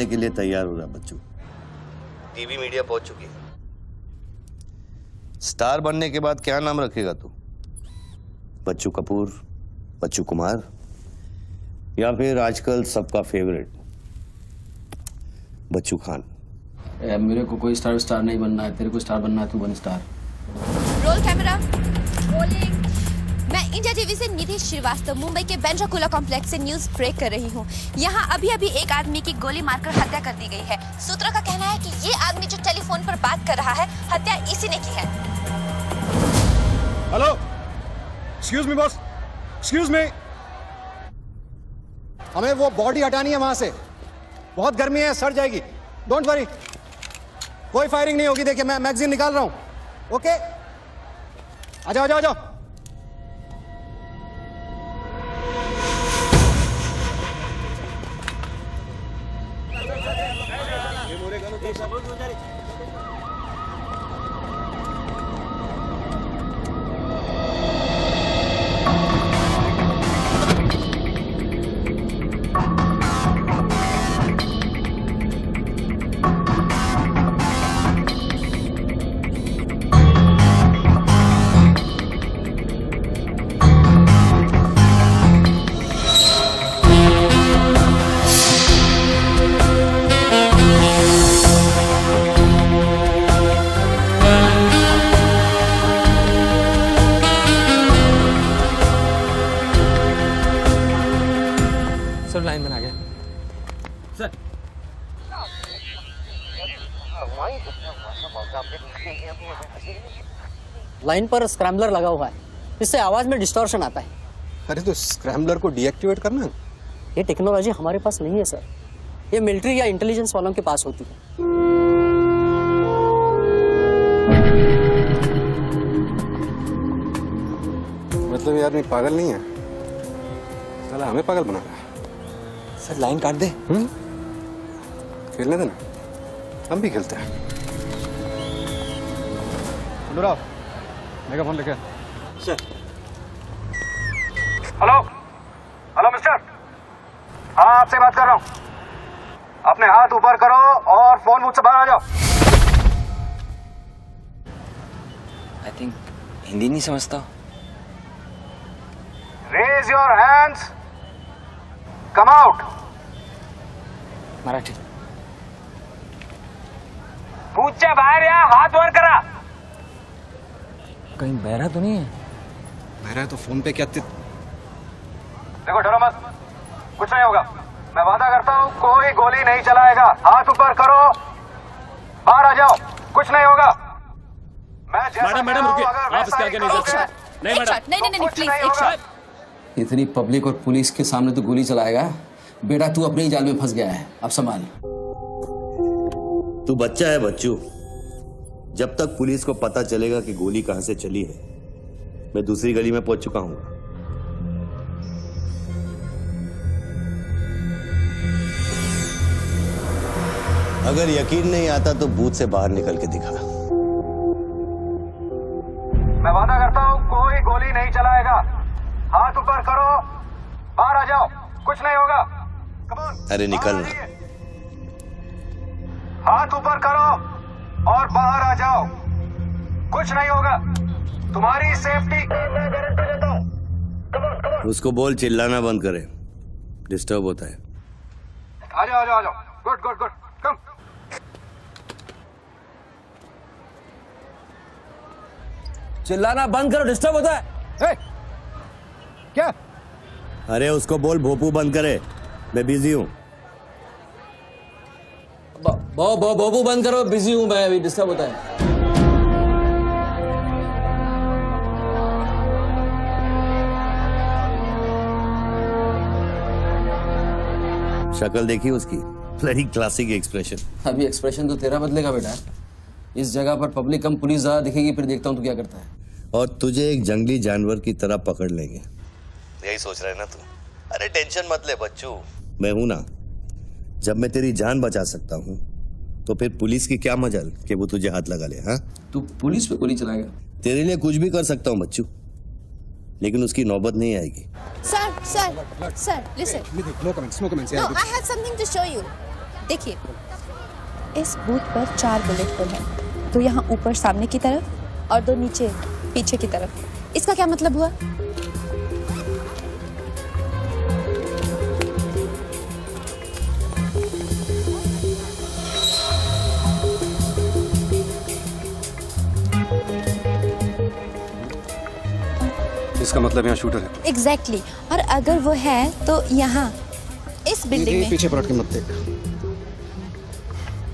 के लिए तैयार हो रहा बच्चू। टीवी मीडिया पहुंच चुकी है। स्टार बनने के बाद क्या नाम रखेगा तू? बच्चू कपूर, बच्चू कुमार, या फिर आजकल सबका फेवरेट बच्चू खान? मेरे को कोई स्टार नहीं बनना है, तेरे को स्टार बनना है, तू बन स्टार। Roll camera, rolling. मैं इंडिया टीवी से निधि श्रीवास्तव मुंबई के बेंड्रा कॉम्प्लेक्स से न्यूज ब्रेक कर रही हूँ। यहाँ अभी एक आदमी की गोली मारकर हत्या कर दी गई है। सूत्रों का कहना है कि ये आदमी जो टेलीफोन पर बात कर रहा है, हत्या इसी ने की है। Hello, excuse me boss, excuse me. हमें वो बॉडी हटानी है वहां से, बहुत गर्मी है, सड़ जाएगी। डोंट वरी, कोई फायरिंग नहीं होगी। देखिए मैं मैगजीन निकाल रहा हूं। ओके, आ जाओ, आ जाओ, आ जाओ। सर लाइन बना गया। सर लाइन पर स्क्रैम्बलर लगा हुआ है, इससे आवाज में डिस्टॉर्शन आता है। अरे तो स्क्रैम्बलर को डीएक्टिवेट करना। ये टेक्नोलॉजी हमारे पास नहीं है सर, ये मिलिट्री या इंटेलिजेंस वालों के पास होती है। मतलब ये आदमी पागल नहीं है, साला हमें पागल बना रहा है। सर लाइन काट दे। खेलने देना, हम भी खेलते हैं। अनुराग, मेगाफोन लेके। सर। हेलो, हेलो मिस्टर, हाँ आपसे बात कर रहा हूँ। अपने हाथ ऊपर करो और फोन मुझसे बाहर आ जाओ। आई थिंक हिंदी नहीं समझता। Raise your hands, come out. Marathi. पूछे बाहर या हाथ ऊपर करा। कहीं बहरा तो नहीं है? बहरा है तो फोन पे क्या देखो, डरो मत, कुछ नहीं होगा। मैं वादा करता हूँ कोई गोली नहीं चलाएगा। हाथ ऊपर करो, बाहर आ जाओ, कुछ नहीं होगा। मैडम रुकिए, आप इसके आगे नहीं जा सकते। नहीं मैडम, नहीं प्लीज, एक शॉट। इतनी पब्लिक और पुलिस के सामने तो गोली चलाएगा? बेटा तू अपने ही जाल में फंस गया है, अब संभाल। तू बच्चा है बच्चू। जब तक पुलिस को पता चलेगा कि गोली कहां से चली है, मैं दूसरी गली में पहुंच चुका हूं। अगर यकीन नहीं आता तो बूथ से बाहर निकल के दिखा। मैं वादा करता हूँ कोई गोली नहीं चलाएगा। हाथ ऊपर करो, बाहर आ जाओ, कुछ नहीं होगा। अरे निकलना। हाथ ऊपर करो और बाहर आ जाओ, कुछ नहीं होगा। तुम्हारी सेफ्टी मैं गारंटी देता हूँ। उसको बोल चिल्लाना बंद करे, डिस्टर्ब होता है। आ जाओ, आ जाओ, आ जाओ। गुड गुड गुड, कम। चिल्लाना बंद करो, डिस्टर्ब होता है। क्या? अरे उसको बोल भोपू बंद करे, मैं बिजी हूँ। बाबू बंद करो, बिजी हूँ मैं, अभी डिस्टर्ब होता है। शक्ल देखी उसकी, ब्लडी क्लासिक एक्सप्रेशन। अभी एक्सप्रेशन तो तेरा बदलेगा बेटा। इस जगह पर पब्लिक कम पुलिस ज्यादा दिखेगी, फिर देखता हूँ तू क्या करता है। और तुझे एक जंगली जानवर की तरह पकड़ लेंगे, यही सोच रहा है ना तू? अरे टेंशन मत ले बच्चू, मैं हूं ना। जब मैं तेरी जान बचा सकता हूं तो फिर पुलिस की क्या मजाल कि वो तुझे हाथ लगा ले। हाँ, तू पुलिस पे गोली चलाएगा? तेरे लिए कुछ भी कर सकता हूं बच्चू, लेकिन उसकी नौबत नहीं आएगी। Sir, listen. No comments, no comments. No, I have something to show you. देखिए, इस बूथ पर 4 बुलेट होल है, 2 यहाँ ऊपर सामने की तरफ और 2 नीचे पीछे की तरफ। इसका क्या मतलब हुआ? इसका मतलब यहाँ शूटर है। एग्जैक्टली और अगर वो है तो यहाँ इस बिल्डिंग में। पीछे पलट के मत देख।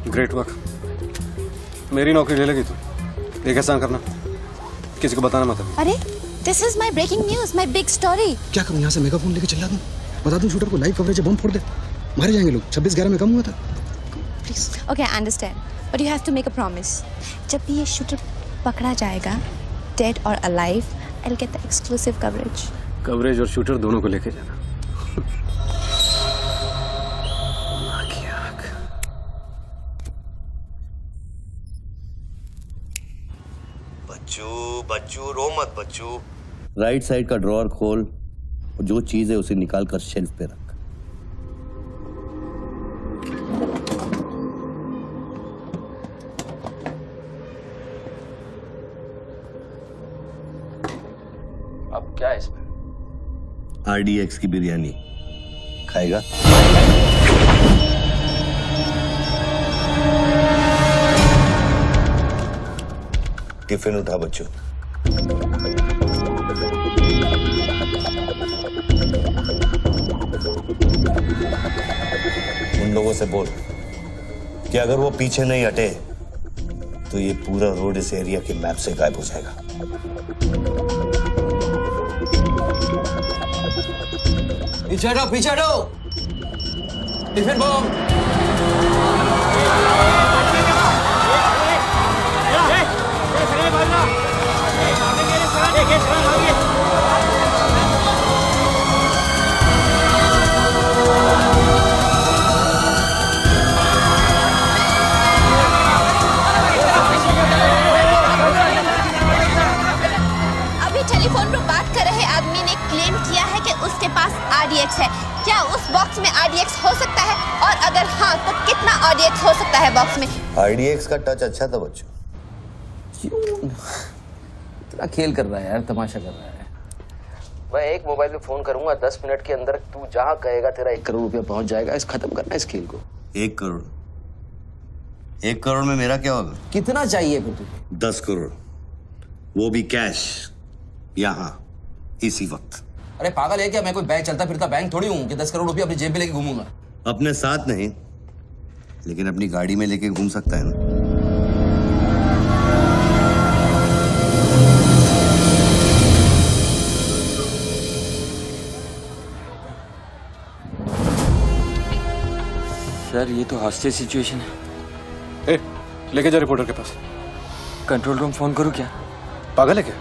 Great work. मेरी नौकरी ले लेगी तू। एक एहसान करना, किसी को बताना मत। अरे this is my breaking news, my big story. क्या करूँ, यहाँ से मेगाफोन लेके चिल्ला दूँ, बता दूँ शूटर को लाइव कवरेज है, बम फोड़ दे, मारे जाएंगे लोग। 26/11 में कम हुआ था। Please okay I understand but you have to make a promise. जब भी ये शूटर पकड़ा जाएगा, डेड और alive, I'll get the exclusive coverage. Coverage और शूटर दोनों को लेके जाना। बच्चू रो मत बच्चू। राइट साइड का ड्रॉअर खोल और जो चीज है उसे निकाल कर शेल्फ पे रख। अब क्या है इसमें? RDX की बिरयानी खाएगा? टिफिन उठा बच्चों। उन लोगों से बोल कि अगर वो पीछे नहीं हटे तो ये पूरा रोड इस एरिया के मैप से गायब हो जाएगा। पीछे हटो, पीछे हटो। Tiffin bomb. अभी टेलीफोन पर बात कर रहे आदमी ने क्लेम किया है कि उसके पास RDX है। क्या उस बॉक्स में RDX हो सकता है, और अगर हाँ तो कितना RDX हो सकता है बॉक्स में? RDX का टच अच्छा था बच्चों। इतना खेल कर रहा है यार, तमाशा कर रहा है। मैं एक मोबाइल पे फोन करूंगा, 10 मिनट के अंदर तू जहां कहेगा तेरा 1 करोड़ रुपया पहुंच जाएगा। इस खत्म करना है इस खेल को। 1 करोड़? 1 करोड़ में मेरा क्या होगा? कितना चाहिए फिर तुझे? 10 करोड़, वो भी कैश, यहाँ इसी वक्त। अरे पागल है क्या? मैं कोई बैंक चलता फिरता बैंक थोड़ी हूँ कि 10 करोड़ रुपया अपनी जेब में लेके घूमूंगा। अपने साथ नहीं, लेकिन अपनी गाड़ी में लेके घूम सकता है ना। सर ये तो हॉस्टेज सिचुएशन है। लेके जा रिपोर्टर के पास। कंट्रोल रूम फोन करूं क्या? पागल है क्या?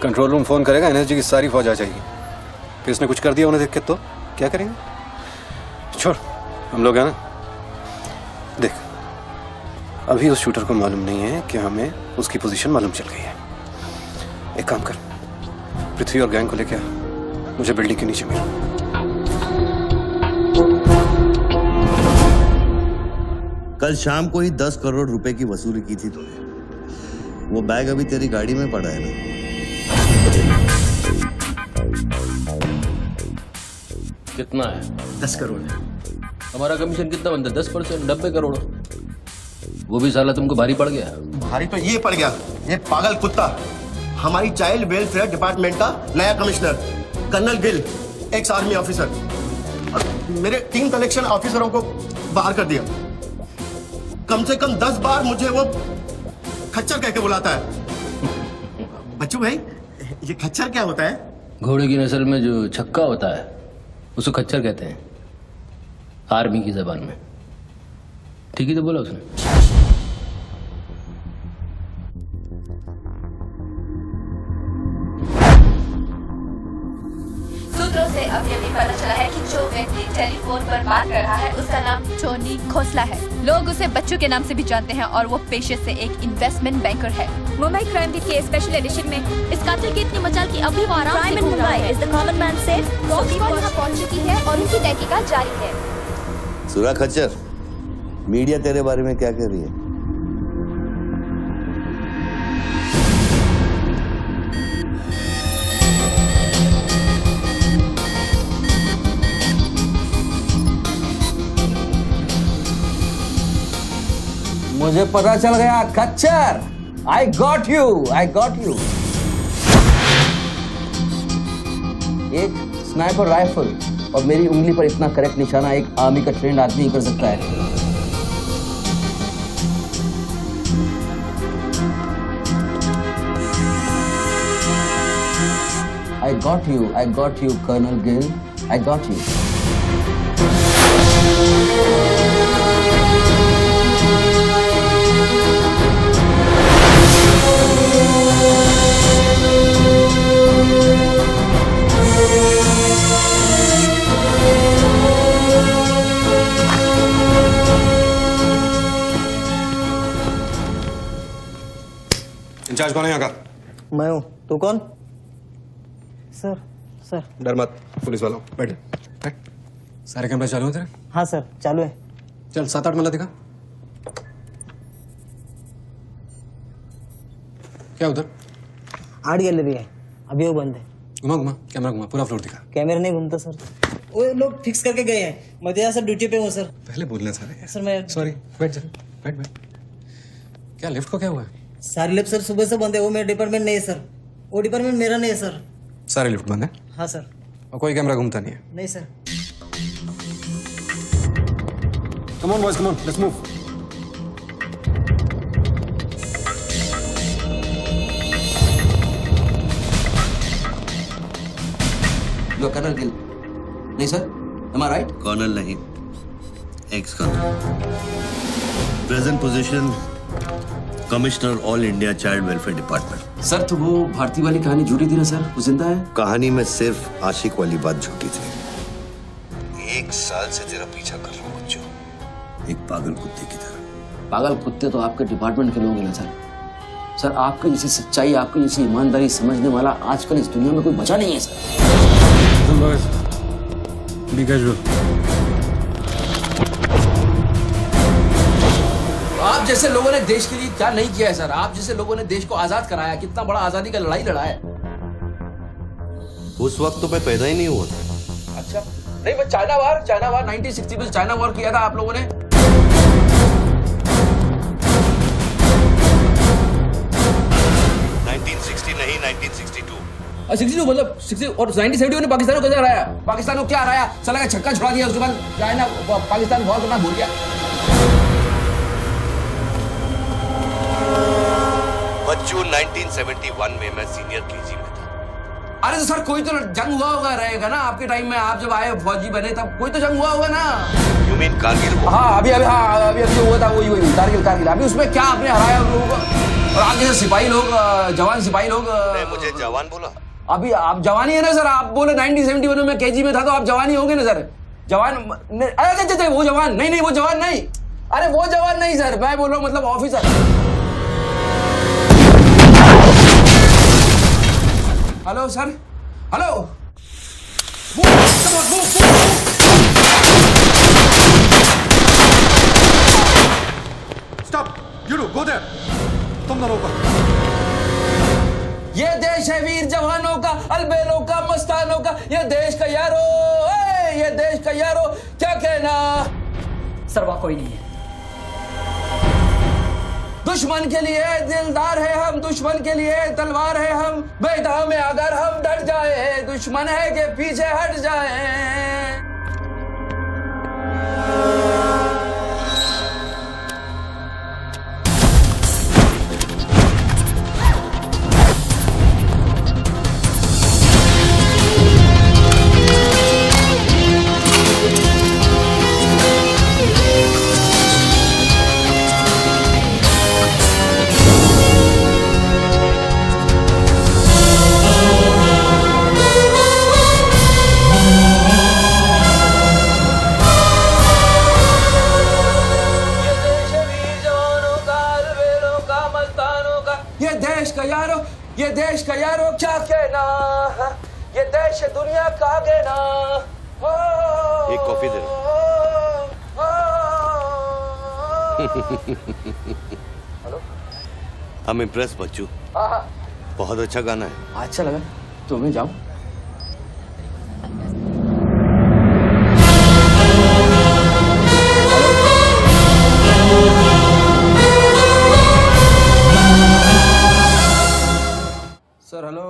कंट्रोल रूम फोन करेगा, एनएसजी की सारी फौज आ जाएगी। फिर इसने कुछ कर दिया उन्हें देख के तो क्या करेंगे? छोड़, हम लोग हैं ना। देख, अभी उस शूटर को मालूम नहीं है कि हमें उसकी पोजीशन मालूम चल गई है। एक काम कर, पृथ्वी और गैंग को लेके आ, मुझे बिल्डिंग के नीचे मिल। कल शाम को ही 10 करोड़ रुपए की वसूली की थी तूने। वो बैग अभी तेरी गाड़ी में पड़ा है ना? कितना है? 10 करोड़ है। हमारा कमीशन कितना बनता है? 10%, 90 करोड़। वो भी साला तुमको भारी पड़ गया। भारी तो ये पड़ गया, ये पागल कुत्ता हमारी चाइल्ड वेलफेयर डिपार्टमेंट का नया commissioner colonel Gill, ex army officer, और मेरे 3 कलेक्शन ऑफिसरों को बाहर कर दिया। कम से कम 10 बार मुझे वो खच्चर कह के बुलाता है। बच्चू भाई, ये खच्चर क्या होता है? घोड़े की नस्ल में जो छक्का होता है उसको खच्चर कहते हैं, आर्मी की जबान में। ठीक ही तो बोला उसने। सूत्रों से अभी अभी पता चला है कि जो व्यक्ति टेलीफोन पर बात कर रहा है उसका नाम टोनी खोसला है। लोग उसे बच्चू के नाम से भी जानते हैं और वो पेशे से एक इन्वेस्टमेंट बैंकर है। मुंबई क्राइम बीट के स्पेशल एडिशन में इस कातिल की इतनी मचाल की अभी वो आराम से घूम रहा है। Is the common man safe? Police यहाँ पहुंच चुकी है और उनकी तहकीकात जारी है। सुरा खच्चर, मीडिया तेरे बारे में क्या कह रही है? मुझे पता चल गया खच्चर। I got you. एक स्नाइपर राइफल और मेरी उंगली पर इतना करेक्ट निशाना एक आर्मी का ट्रेंड आदमी ही कर सकता है। I got you, Colonel Gill. I got you. In charge कौन है यहाँ का? मैं हूँ। तू कौन? सर डर मत, पुलिस वालों बैठ बैठ। सारे कैमरे चालू हैं तेरे? हाँ सर, चालू है। चल 7-8 मल्ला दिखा। क्या उधर? आर्ट गैलरी है, अभी वो बंद है। घुमा कैमरा घुमा, पूरा फ्लोर दिखा। कैमरा नहीं घूमता सर, वो लोग फिक्स करके गए हैं। मैं तो यहाँ सर ड्यूटी पे हूँ सर। पहले बोलना सारे। सर मैं सॉरी, बैठ जा, बैठ। क्या लिफ्ट को क्या हुआ है? सारे लिफ्ट सर सुबह से बंद है। वो मेरा डिपार्टमेंट नहीं है सर, वो डिपार्टमेंट मेरा नहीं है सर। सारे लिफ्ट बंद है? हाँ सर। और कोई कैमरा घूमता नहीं है? नहीं sir. Come on boys, come on, let's move. लो कर्नल गिल। नहीं sir, am I right? Colonel नहीं, ex colonel. Present position commissioner all India child welfare department. Sir तो वो भारती वाली कहानी झूठी थी ना सर, वो जिंदा है? कहानी में सिर्फ आशिक वाली बात झूठी थी। 1 साल से तेरा पीछा कर रहा हूँ बच्चों, एक पागल कुत्ते की तरह। पागल कुत्ते तो आपके डिपार्टमेंट के लोग हैं ना सर। सर आपके जैसी सच्चाई, आपके जैसी ईमानदारी समझने वाला आजकल इस दुनिया में कोई बचा नहीं है सर। B casual. आप जैसे लोगों ने देश के लिए क्या नहीं किया है सर। आप जैसे लोगों ने देश को आजाद कराया, कितना बड़ा आजादी का लड़ाई लड़ा है। उस वक्त तो मैं पैदा ही नहीं हुआ था। अच्छा नहीं, वो चाइना वार 1960 में चाइना वार किया था आप लोगों ने। 1960 नहीं, 1962। 62 मतलब 60 और 1970 ने पाकिस्तान को कैसे हराया? पाकिस्तान को क्या हराया? साला का छक्का छुड़ा दिया, उसके बाद चाइना पाकिस्तान वॉर करना भूल गया। बच्चों 1971 में मैं सीनियर केजी में था। अरे तो सर कोई तो जंग हुआ होगा रहेगा ना आपके टाइम में। आप जब आए फौजी बने तब कोई तो जंग हुआ होगा ना। You mean Kargil? हाँ अभी जो हुआ था वही कारगिल। अभी उसमें क्या आपने हराया उन लोगों को? और आप जैसे सिपाही लोग, जवान सिपाही लोग। मुझे जवान बोला? अभी आप जवानी है ना सर। आप बोले 1971 में केजी में था तो आप जवानी होंगे ना सर। जवान अरे वो जवान नहीं, वो जवान नहीं। अरे वो जवान नहीं सर, मैं बोल रहा हूँ मतलब officer. Hello sir, hello. Stop, you do go there. तुम दोनों ऊपर। ये देश है वीर जवानों का, अलबेलों का, मस्तानों का। ये देश का यारो, ये देश का यारो, क्या कहना? सर वहाँ कोई नहीं है। दुश्मन के लिए दिलदार है हम, दुश्मन के लिए तलवार है हम। मैदान में अगर हम डर जाए, दुश्मन है के पीछे हट जाए। ये देश का यारो क्या कहना, ये देश दुनिया का कहना। एक कॉफी दे। I'm impressed, बच्चू। बहुत अच्छा गाना है। अच्छा लगा तो मैं जाऊं? सर हेलो,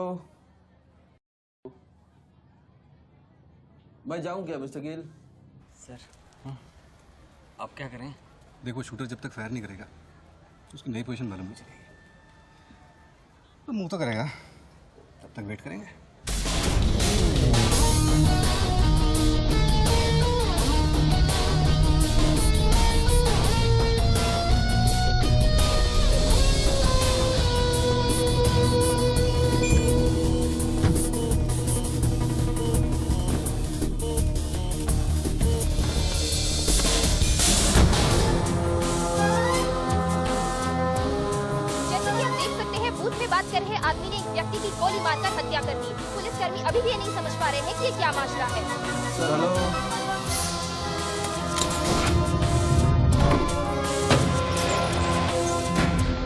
मैं जाऊं क्या मिस्टर गिल? सर आप क्या करें? देखो शूटर जब तक फायर नहीं करेगा उसकी नई पोजीशन मालूम नहीं चलेगी। तो मूव तो करेगा, तब तक वेट करेंगे। जैसे कि आप देख सकते हैं, बूथ में बात कर रहे आदमी ने एक व्यक्ति की गोली मारकर हत्या कर दी। पुलिसकर्मी अभी भी ये नहीं समझ पा रहे हैं कि ये क्या मामला है। Sir hello,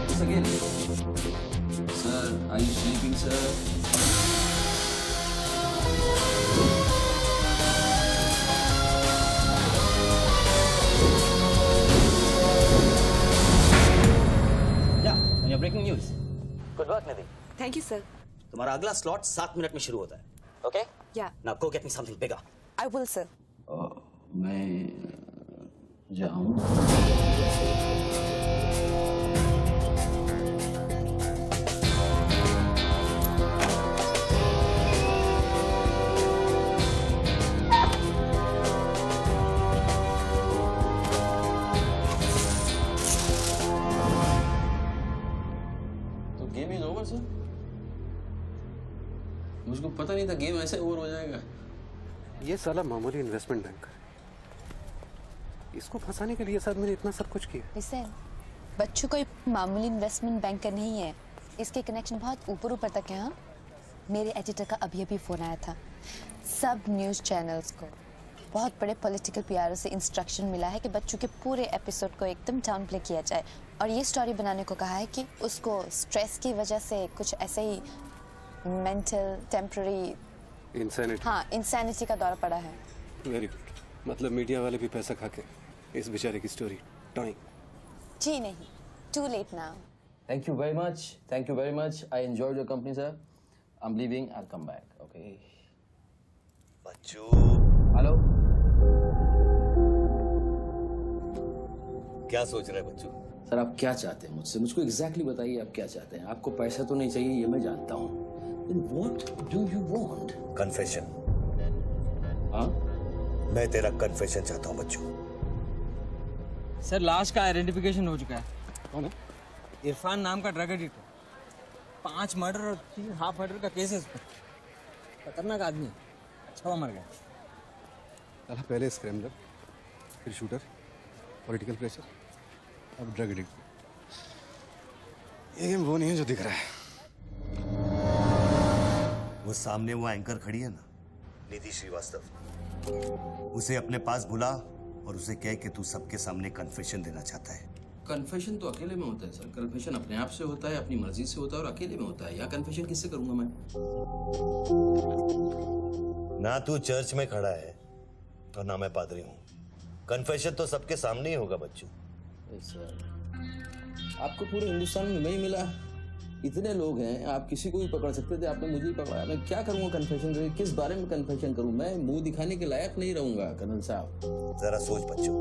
mister Gill. Sir are you sleeping sir? Breaking news. Good work Nidhi. Thank you sir. तुम्हारा अगला स्लॉट 7 मिनट में शुरू होता है। ओके? या now go get me something bigger. I will sir. मैं जाऊं? तो गेम इज ओवर सर? मुझको पता नहीं था गेम ऐसे ओवर हो जाएगा। ये साला मामूली इन्वेस्टमेंट बैंकर, इसको फंसाने के लिए इस आदमी ने इतना सब कुछ किया। लिसन, बच्चों कोई मामूली इन्वेस्टमेंट बैंकर नहीं है। इसके कनेक्शन बहुत ऊपर ऊपर तक है। हाँ, मेरे एडिटर का अभी अभी फोन आया था। सब न्यूज़ चैनल्स को बहुत बड़े पॉलिटिकल पीआरओ से इंस्ट्रक्शन मिला है कि बच्चों के पूरे एपिसोड को एकदम डाउन प्ले किया जाए, और ये स्टोरी बनाने को कहा है कि उसको स्ट्रेस की वजह से कुछ ऐसे ही मेंटल टेम्पररी इंसैनिटी का दौर पड़ा है। Very good. मतलब मीडिया वाले भी पैसा खा के इस बेचारे की स्टोरी टॉइंग। जी नहीं, too late now. Thank you very much. Thank you very much. I enjoyed your company, sir. I'm leaving. I'll come back. Okay. Bachchu. Hello. क्या सोच रहे हैं बच्चू? सर आप क्या चाहते हैं मुझसे? मुझको एग्जैक्टली बताइए आप क्या चाहते हैं। आपको पैसा तो नहीं चाहिए, ये मैं जानता हूँ। Then what do you want? Confession. हाँ? मैं तेरा कन्फेशन चाहता हूँ बच्चू। सर लाश का आइडेंटिफिकेशन हो चुका है। कौन है? इरफान नाम का ड्रग एडिक्ट है। 5 मर्डर और 3 हाफ मर्डर का केस है इस पर। खतरनाक आदमी है। अच्छा हुआ मर गया। साला पहले स्क्रैम्बलर, फिर शूटर, पॉलिटिकल प्रेशर, अब ड्रग एडिक्ट। ये गेम वो नहीं है जो दिख रहा है। वो सामने वो एंकर खड़ी है ना, निधि श्रीवास्तव, उसे अपने पास बुला और उसे कह कि तू सबके सामने कन्फेशन देना चाहता है। कन्फेशन तो अकेले में होता है सर। कन्फेशन अपने आप से होता है, अपनी मर्जी से होता है, और अकेले में होता है। या कन्फेशन किससे करूंगा मैं? ना तू चर्च में खड़ा है और ना मैं पादरी हूँ। कन्फेशन तो सबके सामने ही होगा बच्चू। सर आपको पूरे हिंदुस्तान में नहीं मिला, इतने लोग हैं, आप किसी को भी पकड़ सकते थे, आपने मुझे ही पकड़ा। मैं क्या करूंगा कन्फेशन? किस बारे में कन्फेशन करूं? मैं मुंह दिखाने के लायक नहीं रहूंगा कर्नल साहब। जरा सोच बच्चू,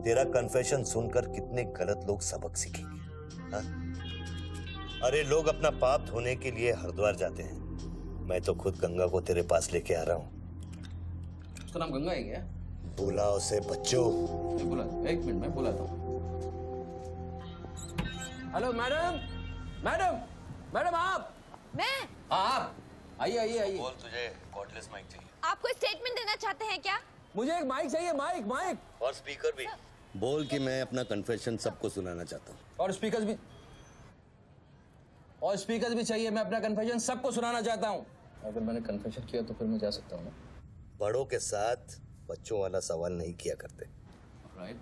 तेरा कन्फेशन सुनकर कितने गलत लोग सबक सीखेंगे। हाँ? अरे लोग अपना पाप धोने के लिए हरिद्वार जाते हैं, मैं तो खुद गंगा को तेरे पास लेके आ रहा हूँ। उसका नाम गंगा है क्या? बुला उसे बच्चू। बुला, 1 मिनट में बुलाता हूँ। हेलो मैडम, मैडम, मैडम आप? मैं? आप आइए आइए आइए। बोल, तुझे कॉर्डलेस माइक चाहिए? आपको स्टेटमेंट देना चाहते हैं क्या? मुझे एक माइक चाहिए, माइक माइक। और स्पीकर भी। बोल कि मैं अपना कन्फेशन सबको सुनाना चाहता हूँ। और स्पीकर्स भी चाहिए। मैं अपना कन्फेशन सबको सुनाना चाहता हूँ। अगर मैंने कन्फेशन किया तो फिर मैं जा सकता हूँ ना? बड़ों के साथ बच्चों वाला सवाल नहीं किया करते। राइट।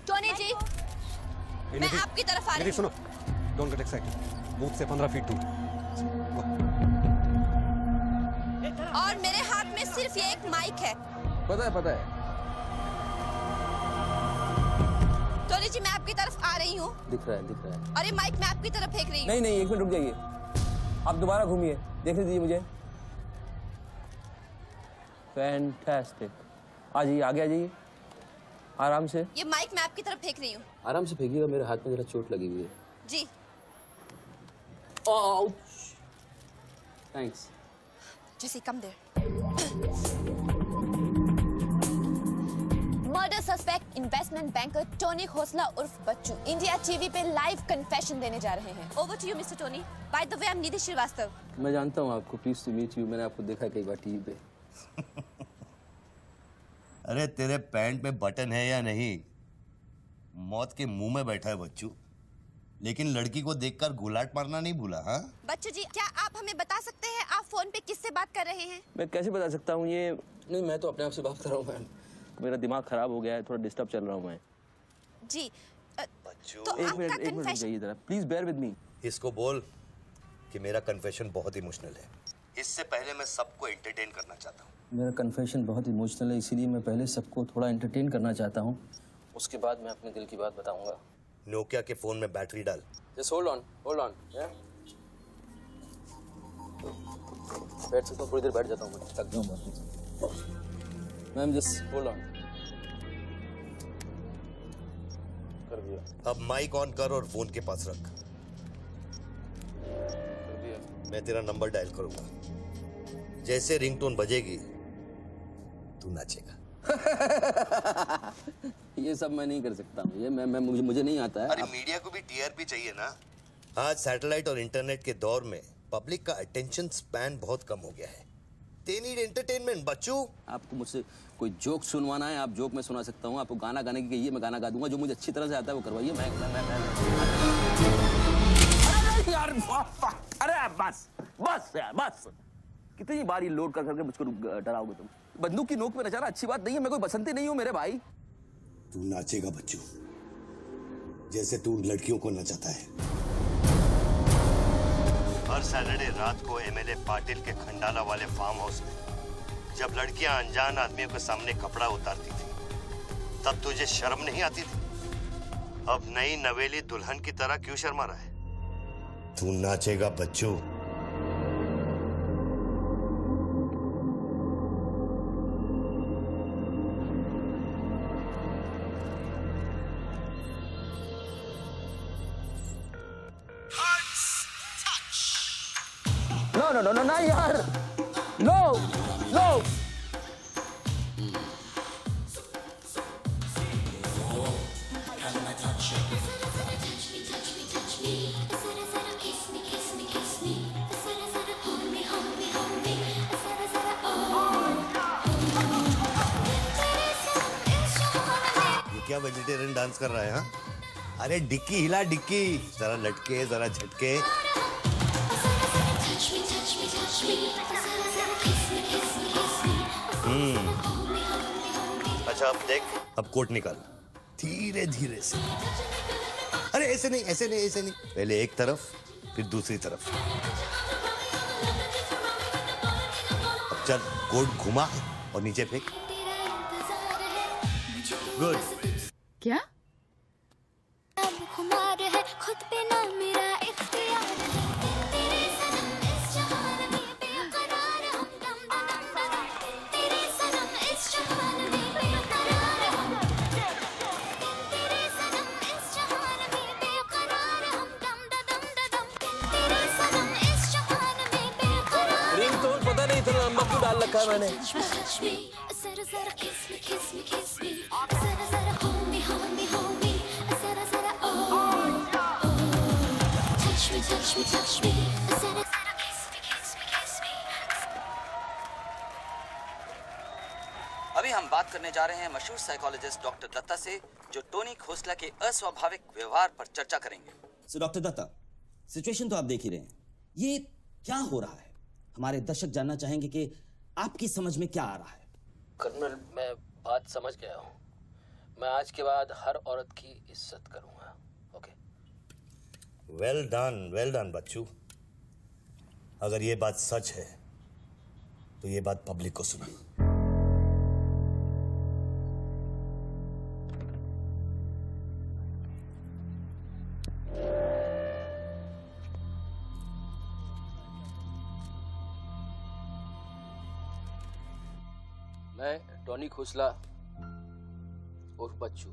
टोनी जी, मैं आपकी तरफ आ रही हूँ। सुनो, डोंट गेट एक्साइटेड। बूथ से 15 फीट दूर। और मेरे हाथ में सिर्फ ये एक माइक है। पता है। टोनी जी, मैं आपकी तरफ आ रही हूँ। दिख रहा है। और ये माइक मैं आपकी तरफ फेंक रही हूँ। नहीं, 1 मिनट रुक जाइए। आप दोबारा घूमिए, देखने दीजिए मुझे। फैंटास्टिक। आ जाइए, आगे आ जाइए, आराम से। ये माइक मैं आपकी तरफ फेंक रही हूँ। आराम से फेंकिएगा, मेरे हाथ में जरा चोट लगी हुई है। जी। Thanks. Jesse, come there. Murder suspect investment banker Tony Khosla उर्फ बच्चू इंडिया टीवी पे लाइव कन्फेशन देने जा रहे हैं। Over to you mister Tony. By the way, I am Nidhi Srivastava. मैं जानता हूँ आपको, प्लीज टू मीट यू। मैंने आपको देखा कई बार टीवी पे। अरे तेरे पैंट में बटन है या नहीं? मौत के मुंह में बैठा है बच्चू, लेकिन लड़की को देखकर गुलाट मारना नहीं भूला। हाँ बच्चू जी, क्या आप हमें बता सकते हैं आप फोन पे किससे बात कर रहे हैं? मैं कैसे बता सकता हूँ ये? नहीं, मैं तो अपने आप से बात कर रहा हूँ मैम। मेरा दिमाग खराब हो गया है, थोड़ा डिस्टर्ब चल रहा हूँ मैं। जी। बच्चू, तो एक मिनट जाइए जरा, प्लीज बेयर विद मी। इसको बोल कि मेरा कन्फेशन बहुत इमोशनल है। इससे पहले मैं सबको एंटरटेन करना चाहता हूँ। मेरा कन्फेशन बहुत इमोशनल है, इसीलिए मैं पहले सबको थोड़ा एंटरटेन करना चाहता हूँ, उसके बाद मैं अपने दिल की बात बताऊंगा। नोकिया के फोन में बैटरी डाल। Just hold on. बैठ सकता हूँ, थोड़ी देर बैठ जाता हूँ, थक गया हूँ बहुत। Ma'am just hold on. कर दिया। अब माइक ऑन कर और फोन के पास रख। कर दिया। मैं तेरा नंबर डायल करूंगा, जैसे रिंगटोन बजेगी तू नाचेगा। ये सब मैं नहीं कर सकता हूँ, ये मैं मुझे नहीं आता है। अरे मीडिया को भी टीआरपी चाहिए ना। आज सैटेलाइट और इंटरनेट के दौर में पब्लिक का अटेंशन स्पैन बहुत कम हो गया है। They need entertainment, बच्चू। आपको मुझसे कोई जोक सुनवाना है, आप जोक मैं सुना सकता हूँ। आपको गाना गाने की कहिए, मैं गाना गा दूंगा। जो मुझे अच्छी तरह से आता है वो करवाइए। मैं अरे यार, अरे बस यार, बस। कितनी बार ये लोड कर करके मुझको डराओगे तुम? बंदूक की नोक पे नचाना अच्छी बात नहीं है। मैं कोई बसंती नहीं हूँ मेरे भाई। तू नाचेगा बच्चू, जैसे तू लड़कियों को नचाता है। हर सैटरडे रात को एमएलए पाटिल के खंडाला वाले फार्म हाउस में जब लड़कियां अनजान आदमियों के सामने कपड़ा उतारती थी, तब तुझे शर्म नहीं आती थी? अब नई नवेली दुल्हन की तरह क्यों शर्मा रहा है? तू नाचेगा बच्चू। No, यार, no. ये क्या वेजिटेरियन डांस कर रहा है? हाँ, अरे डिक्की हिला, डिक्की जरा लटके, जरा झटके। अच्छा अब देख, अब कोट निकाल धीरे धीरे से। अरे ऐसे नहीं, ऐसे नहीं, ऐसे नहीं। पहले एक तरफ फिर दूसरी तरफ। अब चल, कोट घुमा और नीचे फेंक। गुड। क्या? खुद पे ना मेरा इख्तियार है। रिंगटोन पता नहीं इतना लंबा क्यों डाल रखा है मैंने। अभी हम बात करने जा रहे हैं मशहूर साइकोलॉजिस्ट डॉक्टर दत्ता से, जो टोनी खोसला के अस्वाभाविक व्यवहार पर चर्चा करेंगे। सो डॉक्टर दत्ता, सिचुएशन तो आप देख ही रहे हैं, ये क्या हो रहा है? हमारे दर्शक जानना चाहेंगे कि आपकी समझ में क्या आ रहा है। कर्नल, मैं बात समझ गया हूँ। मैं आज के बाद हर औरत की इज्जत करूंगा। ओके? वेल डन बच्चू। अगर ये बात सच है तो ये बात पब्लिक को सुना। मैं टॉनी खोसला उर्फ बच्चू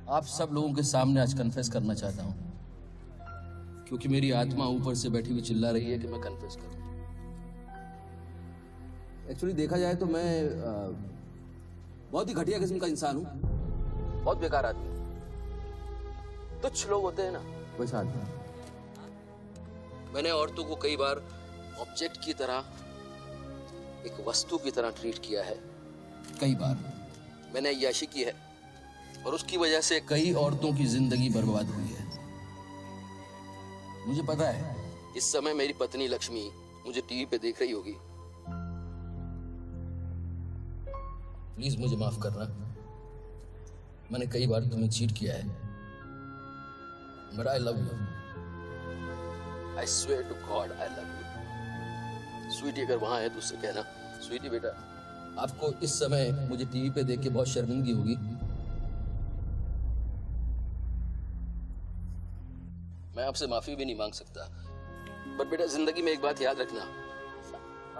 आप सब लोगों के सामने आज कन्फेस करना चाहता हूं, क्योंकि मेरी आत्मा ऊपर से बैठी हुई चिल्ला रही है कि मैं कन्फेस करूं। एक्चुअली देखा जाए तो मैं बहुत ही घटिया किस्म का इंसान हूं, बहुत बेकार आदमी। तुच्छ लोग होते हैं ना, वैसा आदमी। मैंने औरतों को कई बार ऑब्जेक्ट की तरह, एक वस्तु की तरह ट्रीट किया है। कई बार मैंने अय्याशी की है और उसकी वजह से कई औरतों की जिंदगी बर्बाद हुई है। मुझे पता है इस समय मेरी पत्नी लक्ष्मी मुझे टीवी पे देख रही होगी। प्लीज मुझे माफ करना, मैंने कई बार तुम्हें चीट किया है, but I love you. I swear to God I love you. Sweetie अगर वहां है तो उससे कहना, स्वीटी बेटा आपको इस समय मुझे टीवी पे देख के बहुत शर्मिंदगी होगी। मैं आपसे माफी भी नहीं मांग सकता, बट बेटा जिंदगी में एक बात याद रखना,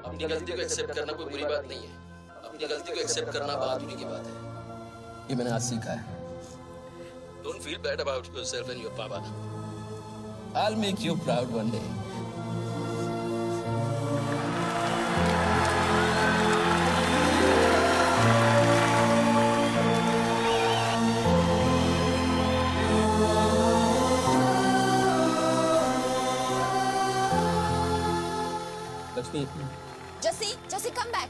अपनी गलती को एक्सेप्ट करना कोई बुरी बात नहीं है, अपनी गलती को एक्सेप्ट करना बहादुरी की बात है। ये मैंने आज सीखा है। Don't feel bad about yourself and your पापा। I'll make you proud one day. Lakshmi, जसी come back.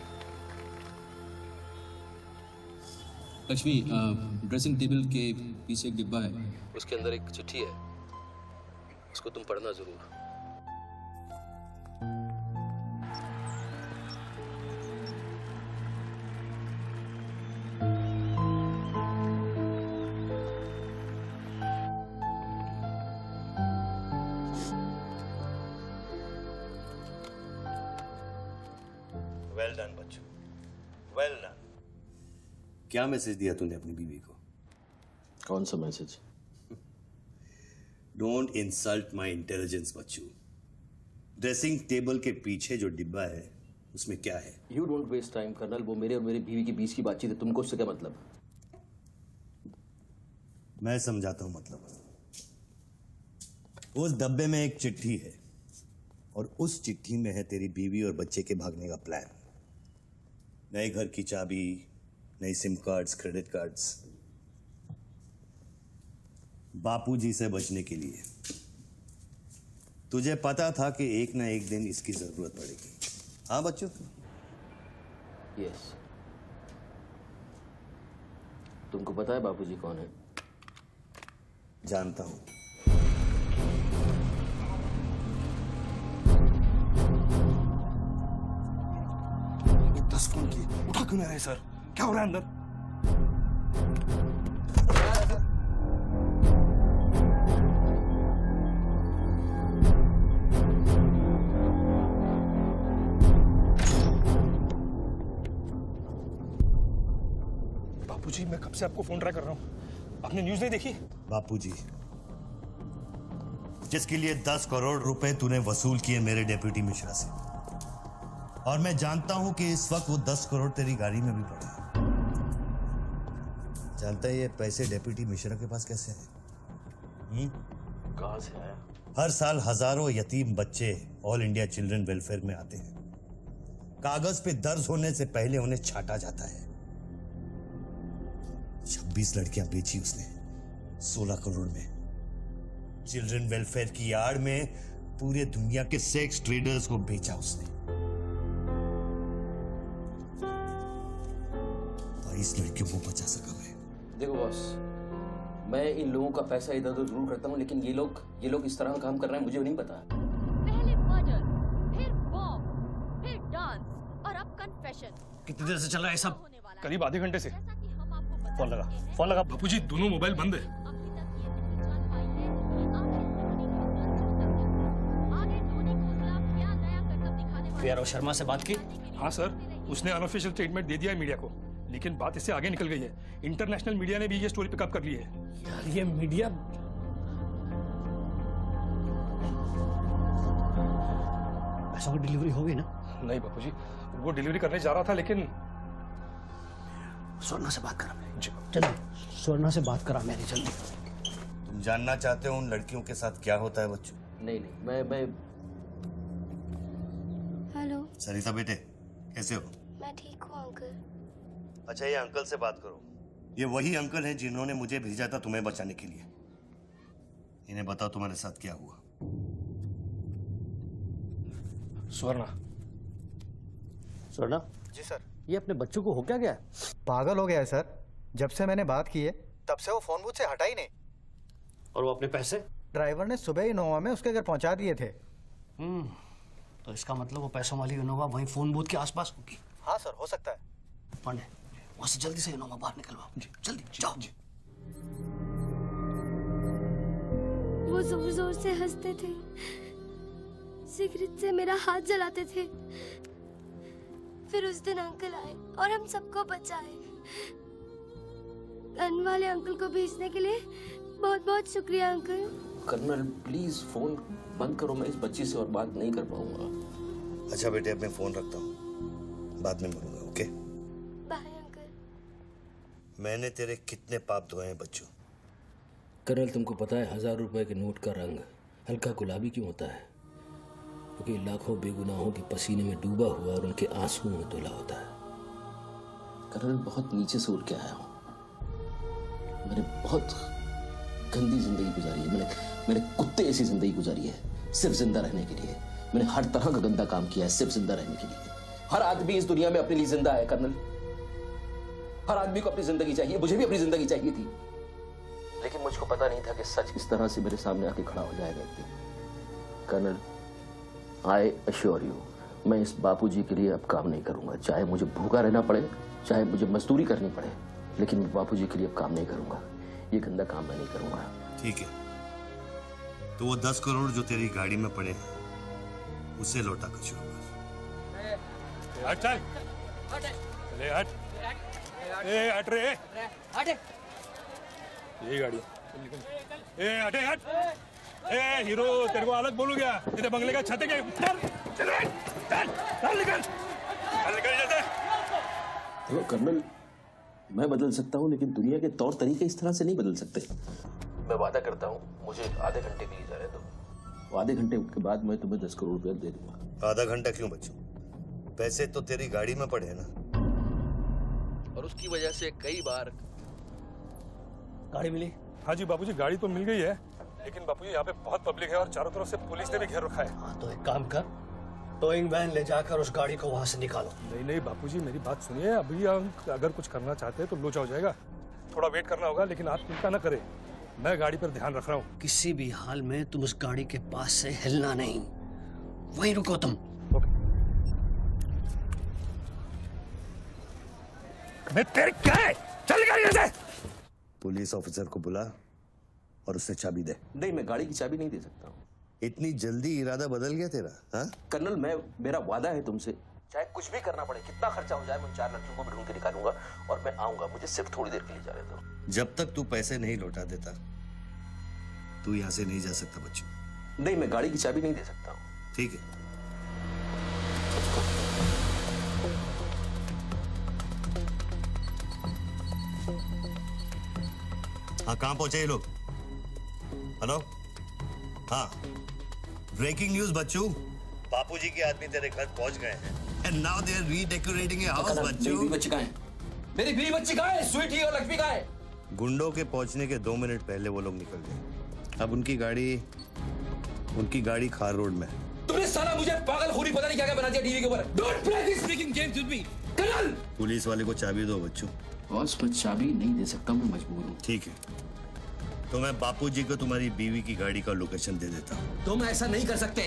Lakshmi, dressing table के पीछे एक डिब्बा है, उसके अंदर एक चिट्ठी है, उसको तुम पढ़ना जरूर। Well done Bachchu, well done. क्या मैसेज दिया तूने अपनी बीवी को? कौन सा message? Don't insult my intelligence Bachchu. Dressing table के पीछे जो डिब्बा है उसमें क्या है? You don't waste time colonel, वो मेरे और मेरी बीवी के बीच की बातचीत है, तुमको उससे क्या मतलब? मैं समझाता हूं मतलब। उस डब्बे में एक चिट्ठी है और उस चिट्ठी में है तेरी बीवी और बच्चे के भागने का प्लान। नए घर की चाबी, नई सिम कार्ड्स, क्रेडिट कार्ड्स, बापूजी से बचने के लिए। तुझे पता था कि एक ना एक दिन इसकी जरूरत पड़ेगी। हाँ बच्चों? यस। तुमको पता है बापूजी कौन है? जानता हूं। ये 10 फोन की उठा क्यों नहीं रहे सर? क्या हो रहा है अंदर? बापूजी, मैं कब से आपको फोन ट्राई कर रहा हूं, आपने न्यूज नहीं देखी? बापूजी, जिसके लिए 10 करोड़ रुपए तूने वसूल किए मेरे डेप्यूटी मिश्रा से, और मैं जानता हूं कि इस वक्त वो 10 करोड़ तेरी गाड़ी में भी पड़े हैं। जानता है ये पैसे डेप्यूटी मिश्रा के पास कैसे हैं? कहां से आया? हर साल हजारों यतीम बच्चे ऑल इंडिया चिल्ड्रन वेलफेयर में आते हैं। कागज पे दर्ज होने से पहले उन्हें छांटा जाता है। 26 लड़कियां बेची उसने 16 करोड़ में। चिल्ड्रन वेलफेयर की आड़ में पूरे दुनिया के सेक्स ट्रेडर्स को बेचा उसने। 22 लड़कियों को बचा सका मैं। देखो बॉस, मैं इन लोगों का पैसा इधर उधर जरूर करता हूँ, लेकिन ये लोग इस तरह का काम कर रहे हैं, मुझे नहीं पता। पहले मर्डर, फिर बॉम्ब, फिर डांस और अब कन्फेशन। कितनी देर से चल रहा है सब? करीब आधे घंटे से। फोन लगा। बापूजी दोनों मोबाइल बंद है। पीआरओ शर्मा से बात की? हाँ सर, उसने अनऑफिशियल स्टेटमेंट दे दिया है मीडिया को, लेकिन बात इससे आगे निकल गई है। इंटरनेशनल मीडिया ने भी ये स्टोरी पिकअप कर ली है। यार ये मीडिया पैसों की डिलीवरी हो गई ना? नहीं बापूजी, वो डिलीवरी करने जा रहा था लेकिन स्वर्णा से बात करा मेरी, जल्दी स्वर्णा से बात करा मेरी जल्दी। तुम जानना चाहते हो उन लड़कियों के साथ क्या होता है बच्चों? नहीं नहीं, मैं हेलो, सरिता बेटे कैसे हो? मैं ठीक हूँ अंकल। अच्छा ये अंकल से बात करो। ये वही अंकल हैं जिन्होंने मुझे भेजा था तुम्हें बचाने के लिए। इन्हें बताओ तुम्हारे साथ क्या हुआ। स्वर्णा। स्वर्णा जी सर। ये अपने बच्चों को हो क्या गया? पागल हो गया है सर। जब से मैंने बात की है तब से वो फोन मुझसे हटा ही नहीं। और वो अपने पैसे? ड्राइवर ने सुबह ही इनोवा में उसके घर पहुंचा दिए थे। तो इसका मतलब वो पैसों वाली इनोवा वहीं फोन बूथ के आसपास होगी। हाँ सर, हो सकता है। पांडे वहां से जल्दी से इनोवा बाहर निकलवाओ। जल्दी जाओ। वो जोर जोर से हंसते थे, सिगरेट से मेरा हाथ जलाते थे। फिर उस दिन अंकल आए और हम सबको बचाए। गन वाले अंकल को भेजने के लिए बहुत बहुत शुक्रिया अंकल। कर्नल प्लीज फोन बंद करो, मैं इस बच्ची से और बात नहीं कर पाऊंगा। अच्छा बेटे अब मैं फोन रखता हूँ, बाद में मिलूंगा। Okay bye uncle. मैंने तेरे कितने पाप धोए हैं बच्चों। कर्नल तुमको पता है 1000 रुपए के नोट का रंग हल्का गुलाबी क्यों होता है? क्योंकि लाखों बेगुनाहों के पसीने में डूबा हुआ और उनके आंसुओं में धुला होता है। कर्नल बहुत नीचे से उठ के आया हूं। मैंने बहुत गंदी जिंदगी गुजारी है। मैंने कुत्ते ऐसी जिंदगी गुजारी है सिर्फ जिंदा रहने के लिए। मैंने हर तरह का गंदा काम किया है सिर्फ जिंदा रहने के लिए। हर आदमी इस दुनिया में अपने लिए जिंदा है कर्नल। हर आदमी को अपनी जिंदगी चाहिए, मुझे भी अपनी जिंदगी चाहिए थी, लेकिन मुझको पता नहीं था कि सच इस तरह से मेरे सामने आके खड़ा हो जाएगा एक दिन। कर्नल आई अश्योर यू, मैं इस बापूजी के लिए अब काम नहीं करूंगा। चाहे मुझे भूखा रहना पड़े, चाहे मुझे मजदूरी करनी पड़े, लेकिन मैं बापूजी के लिए अब काम नहीं करूंगा। ये गंदा काम मैं नहीं करूंगा। ठीक है, तो वो 10 करोड़ जो तेरी गाड़ी में पड़े हैं उसे लौटा कर शुरू कर। हट चल, ले हट, ए हट रे, हट। ये गाड़ी ए हटे हट। ए हीरो तेरे को अलग बोलू क्या? तेरे बंगले का छत है क्या? चल निकल जैसे। देखो कर्नल, मैं बदल सकता हूँ लेकिन दुनिया के तौर तरीके इस तरह से नहीं बदल सकते। मैं वादा करता हूँ, मुझे आधे घंटे के लिए जाने दो। आधे घंटे के बाद मैं तुम्हें 10 करोड़ रुपया दे दूंगा। आधा घंटा क्यों बच्चों? पैसे तो तेरी गाड़ी में पड़े हैं ना। और उसकी वजह से कई बार गाड़ी मिली? हाँ जी बापूजी, गाड़ी तो मिल गई है, लेकिन बापूजी यहाँ पे बहुत पब्लिक है और चारों तरफ से पुलिस ने भी घेर रखा है। हाँ तो एक काम कर, टोइंग वैन ले जाकर उस गाड़ी को वहां से निकालो। नहीं बापूजी मेरी बात सुनिए, अभी हम अगर कुछ करना चाहते हैं तो लोचा हो जाएगा। थोड़ा वेट करना होगा, लेकिन आप चिंता ना करें, मैं गाड़ी पर ध्यान रख रहा हूँ। किसी भी हाल में तुम उस गाड़ी के पास से हिलना नहीं, वहीं रुको तुम। मैं तेरे क्या है? चल गाड़ी से। पुलिस ऑफिसर को बुला और उससे चाबी दे। नहीं, मैं गाड़ी की चाबी नहीं दे सकता हूँ। इतनी जल्दी इरादा बदल गया तेरा? हाँ कर्नल, मेरा वादा है तुमसे, चाहे कुछ भी करना पड़े, कितना खर्चा हो जाए, मैं 4 लड़कियों को ढूंढ के निकालूंगा और मैं आऊंगा। मुझे सिर्फ थोड़ी देर के लिए जाने दो। जब तक तू पैसे नहीं लौटा देता तू यहाँ से नहीं जा सकता बच्चों। नहीं, मैं गाड़ी की चाबी नहीं दे सकता हूँ। ठीक है, हाँ कहाँ पहुंचे ये लोग? हेलो, हाँ ब्रेकिंग न्यूज बच्चू, बापूजी के आदमी तेरे घर पहुंच गए हैं and now they are redecorating your house. Bachchu, मेरी बच्ची कहाँ है? मेरी बीवी बच्ची कहाँ है? स्वीटी और लक्ष्मी कहाँ है? गुंडों के पहुंचने के 2 मिनट पहले वो लोग निकल गए। अब उनकी गाड़ी खार रोड में। तुमने साला मुझे पागल खूनी पता नहीं क्या बना दिया टीवी के ऊपर। Don't play this speaking games with me colonel. Police वाले को चाबी दो बच्चू। बॉस, मैं चाबी नहीं दे सकता, मैं मजबूर हूँ। ठीक है, तो मैं बापूजी को तुम्हारी बीवी की गाड़ी का लोकेशन दे देता हूँ। तुम ऐसा नहीं कर सकते।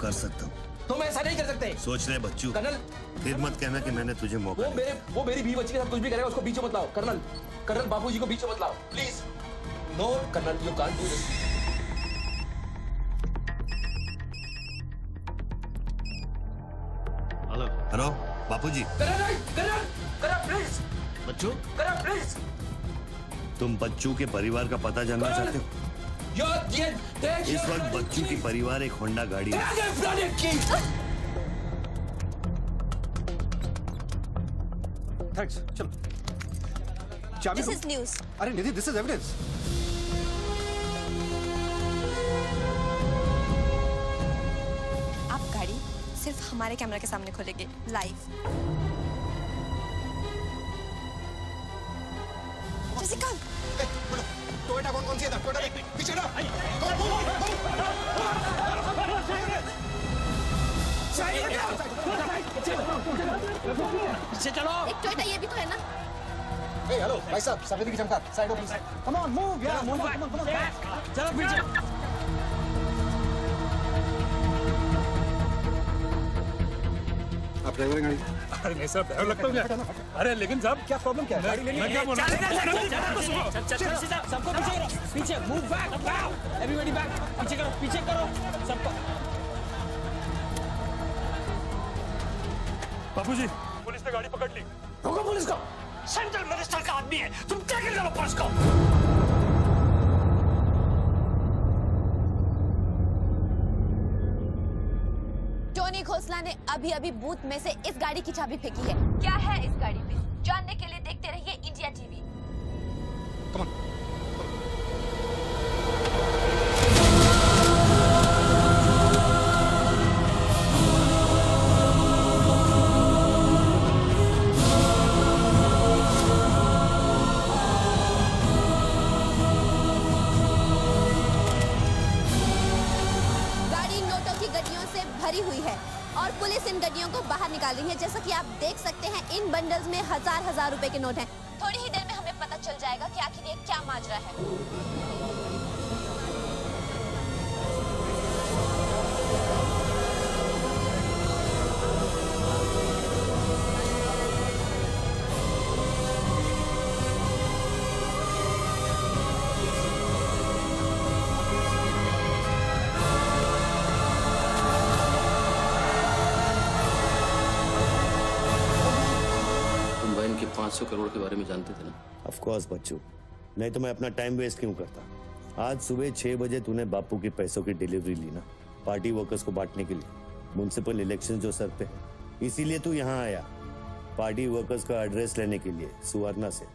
कर सकता हूँ। तुम ऐसा नहीं कर सकते। सोच रहे बच्चू, कर्नल फिर मत कहना कि मैंने तुझे मौका दिया। वो मेरी बीवी बच्ची के साथ कुछ भी करेगा उसको बीच में मत लाओ। कर्नल कर्नल बापूजी को बीच में मत लाओ please. No colonel you can't do this. Hello Bapuji. Colonel please. बच्चू कर्नल प्लीज। तुम बच्चू के परिवार का पता जानना चाहते हो? इस वक्त बच्चू की परिवार एक होंडा गाड़ी है। थैंक्स, चलो। चाबी This is news. अरे निधि, दिस इज एविडेंस। आप गाड़ी सिर्फ हमारे कैमरा के सामने खोलेंगे लाइव। जैसिका टोयोटा कौन सी है? टोयोटा देख पीछे ना। पीछे चलो। एक टोयोटा ये भी तो है ना। ए हेलो भाई साहब, सफेदी की चमकार, side off please. Come on move यार, मूव कम ऑन। चलो पीछे। आप ड्राइवर गाड़ी? अरे नहीं साहब, ड्राइवर लगता हूँ मैं। अरे लेकिन साहब क्या प्रॉब्लम क्या है? गाड़ी लेनी है। सबको पीछे करो, पीछे मूव बैक, एवरीबॉडी बैक, पीछे करो सबको। बापूजी, पुलिस ने गाड़ी पकड़ ली। रोको पुलिस को। सेंट्रल मिनिस्टर का आदमी है, तुम क्या कर रहे हो पुलिस को? टोनी खोसला ने अभी अभी बूथ में से इस गाड़ी की चाबी फेंकी है। क्या है इस गाड़ी में? जानने के लिए देखते रहिए इंडिया टीवी। गाड़ी नोटों की गड्डियों से भरी हुई है और पुलिस इन गड्डियों को बाहर निकाल रही है। जैसा कि आप देख सकते हैं इन बंडल्स में हजार रुपए के नोट हैं। थोड़ी ही देर में हमें पता चल जाएगा कि आखिर ये क्या माजरा है। तुम बहन के 500 करोड़ के बारे में जानते थे ना? ऑफ कोर्स बच्चू, नहीं तो मैं अपना टाइम वेस्ट क्यों करता। आज सुबह 6 बजे तूने बापू के पैसों की डिलीवरी ली ना, पार्टी वर्कर्स को बांटने के लिए। म्युनिसिपल इलेक्शन जो सर पे है, इसीलिए तू यहाँ आया, पार्टी वर्कर्स का एड्रेस लेने के लिए सुवर्णा से,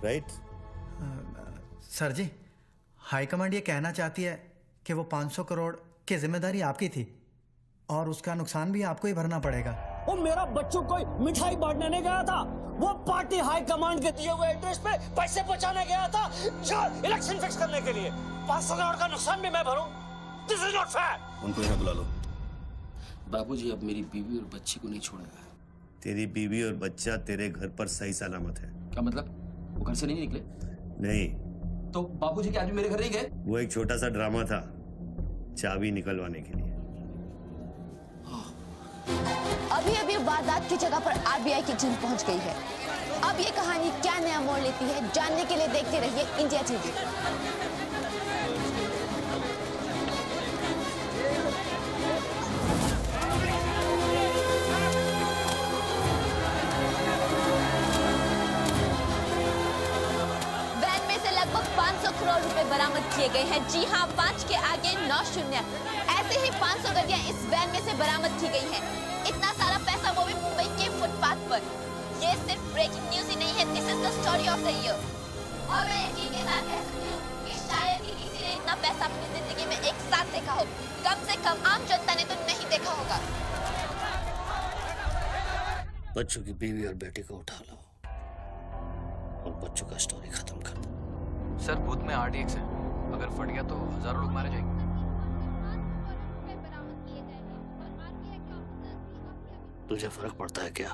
राइट? सर जी, हाईकमांड ये कहना चाहती है कि वो 500 करोड़ की जिम्मेदारी आपकी थी और उसका नुकसान भी आपको ही भरना पड़ेगा। वो मेरा बच्चों कोई मिठाई बांटने नहीं गया था, वो पार्टी हाई कमांड के दिए हुए एड्रेस पे पैसे पहुंचाने गया था जो इलेक्शन फिक्स करने के लिए। 500 करोड़ का नुकसान भी मैं भरूं? This is not fair. उनको यहाँ बुला लो। बाबूजी अब मेरी बीवी और बच्ची को नहीं छोड़ेगा। तेरी बीवी और बच्चा तेरे घर पर सही सलामत है। क्या मतलब? वो घर से नहीं निकले? नहीं। तो बापूजी के आदमी मेरे घर नहीं गए? वो एक छोटा सा ड्रामा था, चाबी निकलवाने के लिए। अभी अभी वारदात की जगह पर आरबीआई की टीम पहुंच गई है। अब ये कहानी क्या नया मोड़ लेती है, जानने के लिए देखते रहिए इंडिया टीवी। वैन में से लगभग 500 करोड़ रुपए बरामद किए गए हैं। जी हाँ, 5 के आगे 9 शून्य। ऐसे ही 500 गड्डियां इस वैन में से बरामद की गई हैं। इतना सारा पैसा, वो भी मुंबई के फुटपाथ पर। ये सिर्फ ब्रेकिंग न्यूज ही नहीं है, this is the story of the year. और मैं यकीन के साथ कह सकती हूँ कि शायद ही किसी ने इतना पैसा अपनी जिंदगी में एक साथ देखा हो। कम से कम आम जनता ने तो नहीं देखा होगा। बच्चों की बीवी और बेटी को उठा लो और बच्चों का स्टोरी खत्म कर दो। सर बूथ में आरडीएक्स है, अगर फट गया तो हजारों लोग मारे जाएंगे। तुझे फर्क पड़ता है क्या?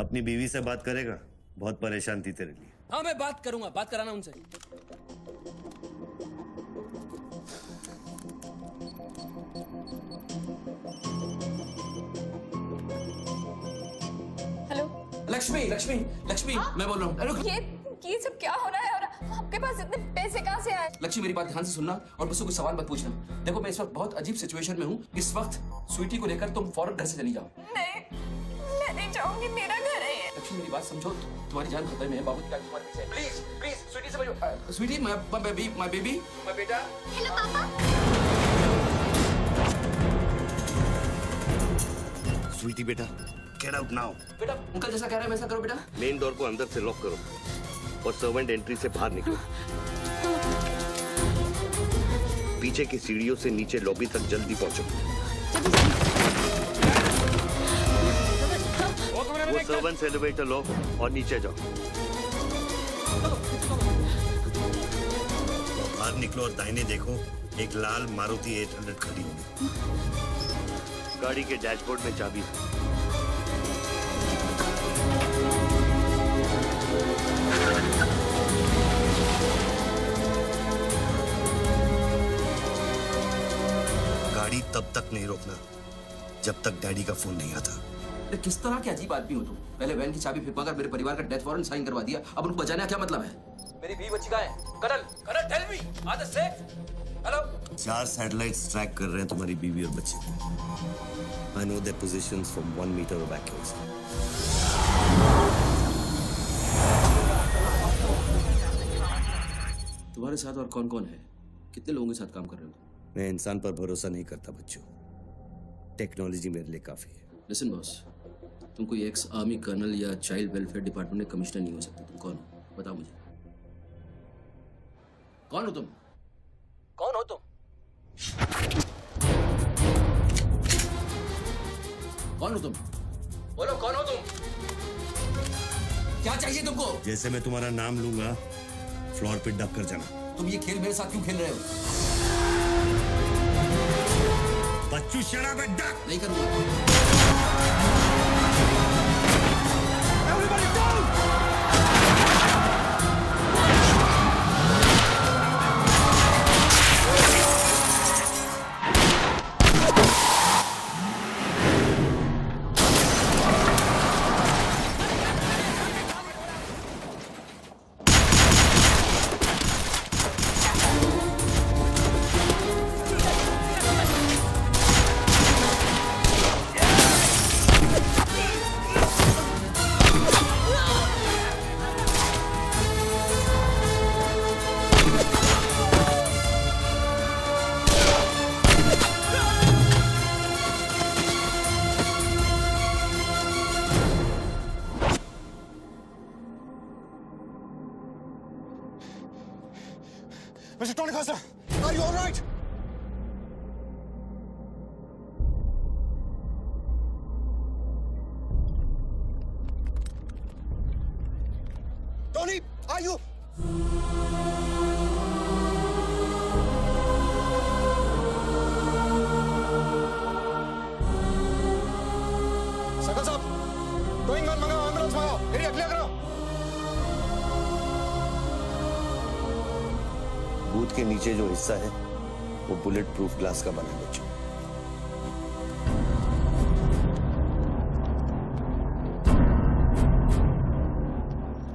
अपनी बीवी से बात करेगा? बहुत परेशान थी तेरे लिए। हाँ मैं बात करूंगा, बात कराना उनसे। हेलो। लक्ष्मी लक्ष्मी लक्ष्मी, मैं बोल रहा हूँ। अरे ये सब क्या हो रहा है और आपके पास इतने पैसे कहाँ से आए? लक्ष्मी, मेरी बात ध्यान से सुनना और मुझसे कुछ सवाल मत पूछना। देखो, मैं इस वक्त बहुत अजीब सिचुएशन में हूँ। इस वक्त स्वीटी को लेकर तुम फौरन घर से चली जाओ। नहीं, मैं नहीं चाहूंगी, मेरा घर है ये। लक्ष्मी, मेरी बात समझो, तुम्हारी जान खतरे में है। बाबू की गाड़ी तुम्हारे पीछे है। प्लीज प्लीज स्वीटी समझो। स्वीटी, माय बेबी, माय बेटा। हेलो पापा। स्वीटी बेटा, गेट आउट नाउ। बेटा, अंकल जैसा कह रहे हैं वैसा करो बेटा। मेन डोर को अंदर से लॉक करो और सर्वेंट एंट्री से बाहर निकलो। पीछे की सीढ़ियों से नीचे लॉबी तक जल्दी पहुंचो। वो सर्वेंट्स एलिवेटर लो और नीचे जाओ। बाहर निकलो और दाहिने देखो, एक लाल मारुति 800 खड़ी होगी। गाड़ी के डैशबोर्ड में चाबी है। गाड़ी तब तक नहीं रोकना जब तक डैडी का फोन नहीं आता। किस तरह के अजीब आदमी हो तुम? पहले वैन की चाबी फिरवाकर मेरे परिवार का डेथ वारंट साइन करवा दिया, अब उनको बचाने का क्या मतलब है? मेरी बीवी बच्ची कहाँ है? Colonel tell me, are they safe? Hello? 4 satellites track कर रहे हैं तुम्हारी बीवी और बच्चे को। I know their positions from 1 metre of accuracy. तुम्हारे साथ और कौन कौन है? कितने लोगों के साथ काम कर रहे हो? मैं इंसान पर भरोसा नहीं करता बच्चों, टेक्नोलॉजी मेरे लिए काफी है। लिसन बॉस, तुम कोई एक्स आर्मी कर्नल या चाइल्ड वेलफेयर डिपार्टमेंट में कमिश्नर नहीं हो सकते। तुम कौन हो? बताओ मुझे, कौन हो तुम? कौन हो तुम? कौन हो तुम? बोलो, कौन हो तुम? क्या चाहिए तुमको? जैसे मैं तुम्हारा नाम लूंगा, फ्लोर पे डक कर जाना। तुम ये खेल मेरे साथ क्यों खेल रहे हो? बच्चू, शट अप एंड डक। नहीं करूंगा। Mr. Tony Costa, are you all right? Tony, are you? सकल साहब, गोइंग ऑन मंगाओ, एम्बुलेंस मंगाओ, एरिया क्लियर करो। बूथ के नीचे जो हिस्सा है वो बुलेट प्रूफ ग्लास का बना है बच्चों।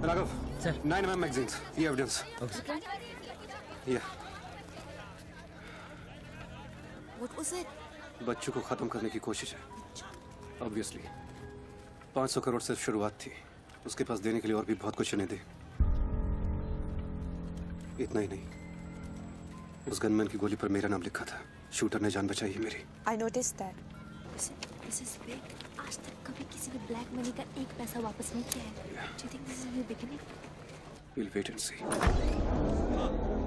राघव सर, 9mm मैगजीन्स, ये एविडेंस। ये What was it? बच्चों को खत्म करने की कोशिश है। ऑब्वियसली 500 करोड़ सिर्फ शुरुआत थी, उसके पास देने के लिए और भी बहुत कुछ नहीं दे। इतना ही नहीं, उस गनमैन की गोली पर मेरा नाम लिखा था। शूटर ने जान बचाई है मेरी। I noticed that. This is big. आज तक कभी किसी ने ब्लैक मनी का एक पैसा वापस नहीं किया है। Do you think this is a new beginning? We'll wait and see.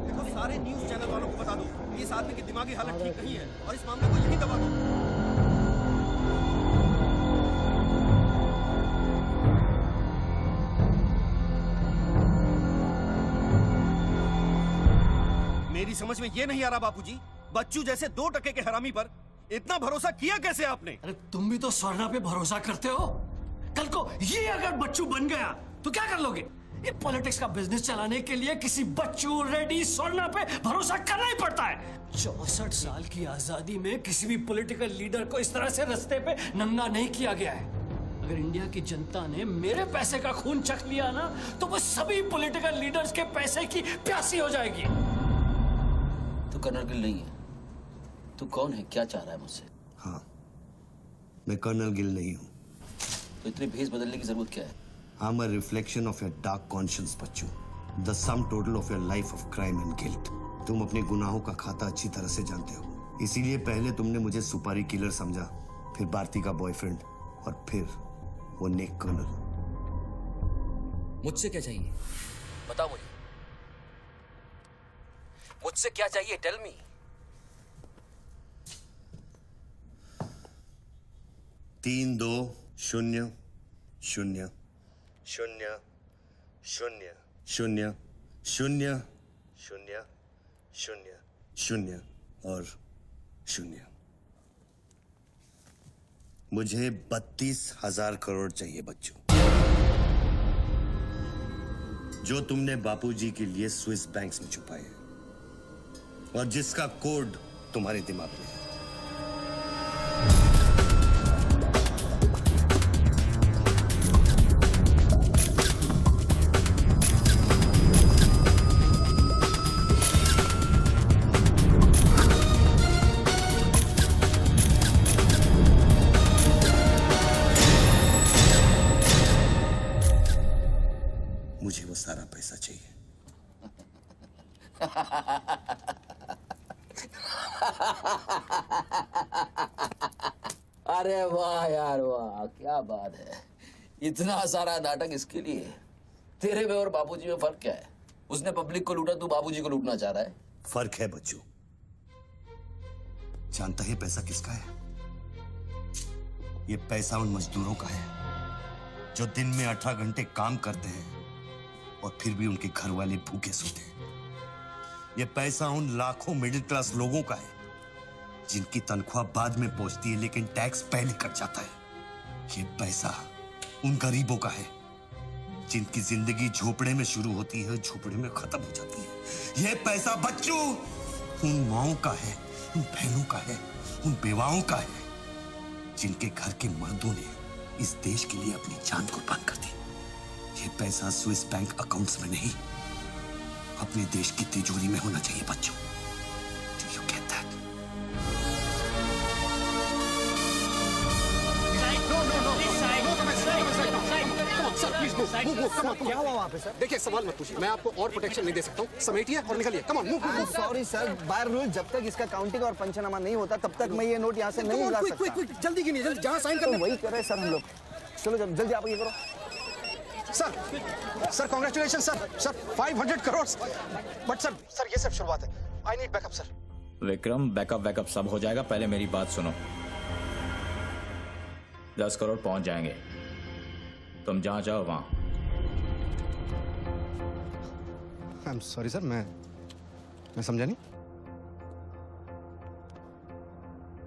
देखो, सारे न्यूज़ चैनल वालों को बता दो, इस आदमी की दिमागी हालत ठीक नहीं है और इस मामले को यहीं दबा दो। मेरी समझ में ये नहीं आ रहा बापूजी, बच्चू जैसे 2 टके के हरामी पर इतना भरोसा किया कैसे आपने? अरे तुम भी तो स्वर्णा पे भरोसा करते हो। कल को ये अगर बच्चू बन गया तो क्या कर लोगे? ये पॉलिटिक्स का बिजनेस चलाने के लिए किसी बच्चू रेड्डी सोना पे भरोसा करना ही पड़ता है। 64 साल की आजादी में किसी भी पॉलिटिकल लीडर को इस तरह से रास्ते पे नंगा नहीं किया गया है। अगर इंडिया की जनता ने मेरे पैसे का खून चख लिया ना, तो वो सभी पॉलिटिकल लीडर्स के पैसे की प्यासी हो जाएगी। तू कर्नल गिल नहीं है। तू कौन है, क्या चाह रहा है मुझसे? हाँ, मैं कर्नल गिल नहीं हूँ। तो इतनी भेस बदलने की जरूरत क्या है? I'm a reflection of your dark conscience, Bachchu. The sum total of your life of crime and guilt। तुम अपने गुनाहों का खाता अच्छी तरह से जानते हो, इसीलिए पहले तुमने मुझे सुपारी किलर समझा, फिर भारती का बॉयफ्रेंड, और फिर वो नेक कर्नल। मुझसे क्या चाहिए? बताओ मुझे। मुझसे क्या चाहिए? Tell me. तीन 2 0 0 0 0 0 0 0 0 0 और 0। मुझे 32,000 करोड़ चाहिए बच्चों, जो तुमने बापूजी के लिए स्विस बैंक्स में छुपाए हैं और जिसका कोड तुम्हारे दिमाग में है। मुझे वो सारा पैसा चाहिए। अरे वाह यार वाह, क्या बात है। इतना सारा नाटक इसके लिए? तेरे में और बापूजी में फर्क क्या है? उसने पब्लिक को लूटा, तू बापूजी को लूटना चाह रहा है। फर्क है बच्चू। जानता है पैसा किसका है? ये पैसा उन मजदूरों का है जो दिन में 18 घंटे काम करते हैं और फिर भी उनके घर वाले भूखे सोते हैं। ये पैसा उन लाखों मिडिल क्लास लोगों का है जिनकी तनख्वाह बाद में पहुंचती है लेकिन टैक्स पहले कट जाता है। ये पैसा उन गरीबों का है जिनकी जिंदगी झोपड़े में शुरू होती है, झोपड़े में खत्म हो जाती है। ये पैसा बच्चों उन माओं का है, उन बहनों का है, उन बेवाओं का है जिनके घर के मर्दों ने इस देश के लिए अपनी जान कुर्बान कर दी। ये पैसा स्विस बैंक अकाउंट्स में नहीं, अपने देश की तिजोरी में होना चाहिए बच्चों। Do you get that? क्या हुआ वहाँ पे सर? देखिए, सवाल मत पूछिए, मैं आपको और प्रोटेक्शन नहीं दे सकता हूँ। समेटिए और निकलिए। कम on, move. Sorry sir, by rule जब तक इसका काउंटिंग और पंचनामा नहीं होता तब तक मैं ये नोट यहाँ से नहीं ला सकता। क्विक, जल्दी गिनिए, जल्दी। जहाँ साइन करना वही कर रहे सर हम लोग। चलो जल्दी आप ये करो। Sir congratulation sir 500 crore. But sir ये सब शुरुआत है। I need backup sir. Vikram, backup सब हो जाएगा, पहले मेरी बात सुनो। 10 करोड़ पहुंच जाएंगे, तुम जहां जाओ वहां। आई एम सॉरी सर, मैं समझा नहीं।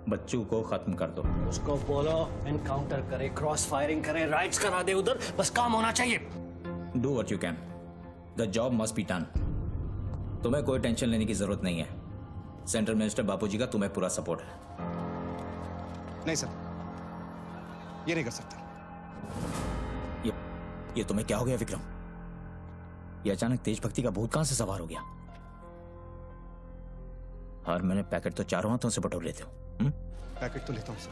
बच्चों को खत्म कर दो। उसको बोलो एनकाउंटर करे, क्रॉस फायरिंग करे, राइट्स करा दे उधर, बस काम होना चाहिए। Do what you can, the job must be done. तुम्हें कोई टेंशन लेने की जरूरत नहीं है। सेंट्रल मिनिस्टर बापूजी का तुम्हें पूरा सपोर्ट है। नहीं सर, ये नहीं कर सकता। ये तुम्हें क्या हो गया विक्रम? ये अचानक तेज भक्ति का भूत कहां से सवार हो गया? हर महीने पैकेट तो चारों हाथों से बटोर लेते हो। पैकेट तो लेता हूं सर,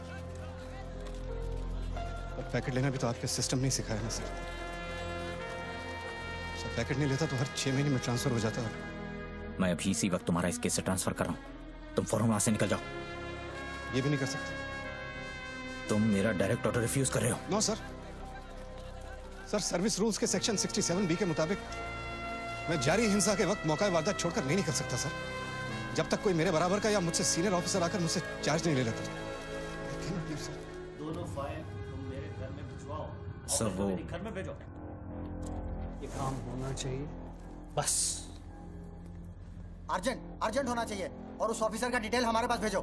पर पैकेट लेना भी तो आपके सिस्टम ने सिखाया ना सर। पैकेट नहीं लेता तो हर 6 महीने में ट्रांसफर हो जाता है। मैं अभी इसी वक्त तुम्हारा इस केस से ट्रांसफर कर रहा हूं, तुम फौरन वहां से निकल जाओ। ये भी नहीं कर सकते। तुम मेरा डायरेक्ट ऑर्डर रिफ्यूज कर रहे हो। नो सर, सर्विस रूल्स के सेक्शन 67B के मुताबिक मैं जारी हिंसा के वक्त मौका वारदात छोड़कर नहीं निकल सकता सर, जब तक कोई मेरे बराबर का या मुझसे सीनियर ऑफिसर आकर मुझसे चार्ज नहीं ले लेता। दोनों फाइल तुम मेरे घर में भिजवाओ। सर वो घर में भेजो, ये काम होना चाहिए बस। अर्जेंट होना चाहिए और उस ऑफिसर का डिटेल हमारे पास भेजो।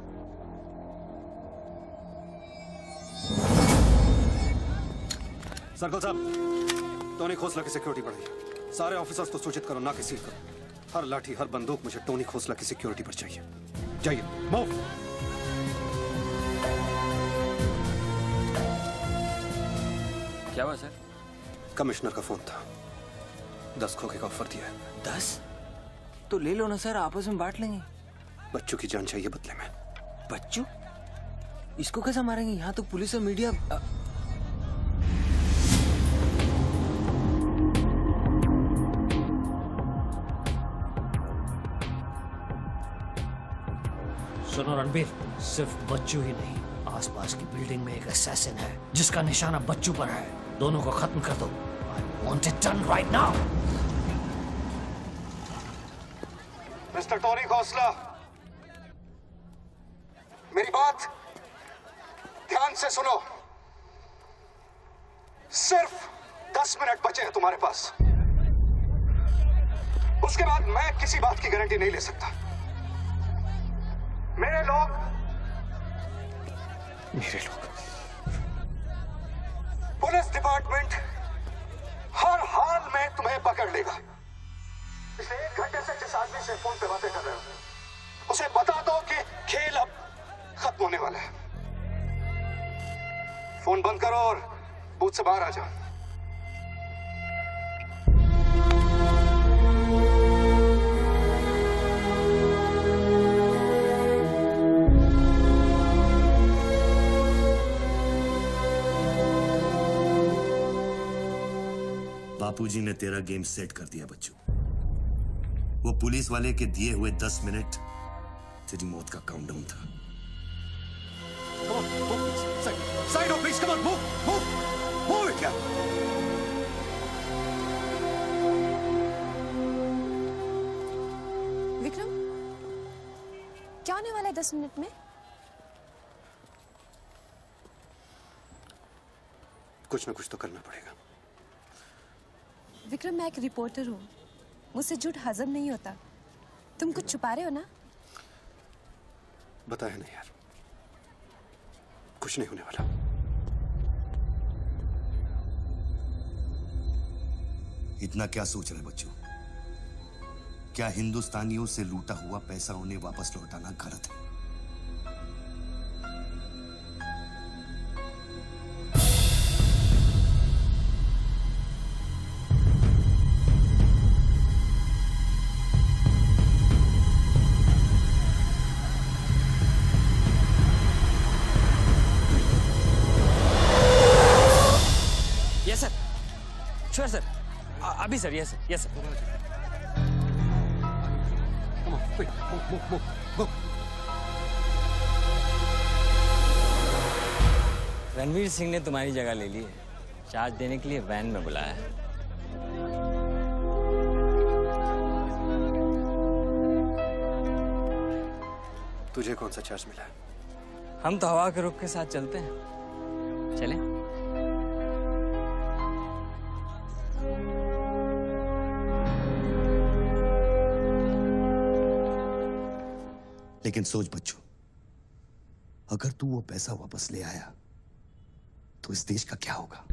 सर्कल साहब, टोनी खोसला की सिक्योरिटी बढ़ाई। सारे ऑफिसर्स को सूचित करो, ना किसी को। हर लाठी, हर बंदूक मुझे टोनी खोसला की सिक्योरिटी पर चाहिए। जाइए, मूव। क्या हुआ सर? कमिश्नर का फोन था, 10 खोखे का ऑफर दिया है। 10? तो ले लो ना सर, आपस में बांट लेंगे। बच्चों की जान चाहिए बदले में। बच्चू? इसको कैसे मारेंगे? यहाँ तो पुलिस और मीडिया। सुनो रणबीर, सिर्फ बच्चू ही नहीं, आसपास की बिल्डिंग में एक असैसिन है जिसका निशाना बच्चू पर है। दोनों को खत्म कर दो। I want it done right now. Mister Tony Khosla, मेरी बात ध्यान से सुनो। सिर्फ 10 मिनट बचे हैं तुम्हारे पास। उसके बाद मैं किसी बात की गारंटी नहीं ले सकता। मेरे लोग पुलिस डिपार्टमेंट हर हाल में तुम्हें पकड़ लेगा। पिछले 1 घंटे से जिस आदमी से फोन पे बातें कर रहे हो, उसे बता दो कि खेल अब खत्म होने वाला है। फोन बंद करो और बूथ से बाहर आ जाओ। बापूजी ने तेरा गेम सेट कर दिया बच्चू। वो पुलिस वाले के दिए हुए 10 मिनट तेरी मौत का काउंटडाउन था। Side on, please, come on, move it, yeah. Vikram, क्या होने वाला है 10 मिनट में? कुछ ना कुछ तो करना पड़ेगा। विक्रम, मैं एक रिपोर्टर हूँ, मुझसे झूठ हजम नहीं होता। तुम कुछ छुपा रहे हो ना? बताया नहीं यार, कुछ नहीं होने वाला। इतना क्या सोच रहे बच्चों? क्या हिंदुस्तानियों से लूटा हुआ पैसा उन्हें वापस लौटाना गलत है? श्योर सर, अभी sir. Yes sir, yes sir. Come on, quick, move. Ranveer Singh ने तुम्हारी जगह ले ली है। चार्ज देने के लिए वैन में बुलाया है। तुझे कौन सा चार्ज मिला? हम तो हवा के रुख के साथ चलते हैं। चलें? लेकिन सोच बच्चों, अगर तू वो पैसा वापस ले आया तो इस देश का क्या होगा?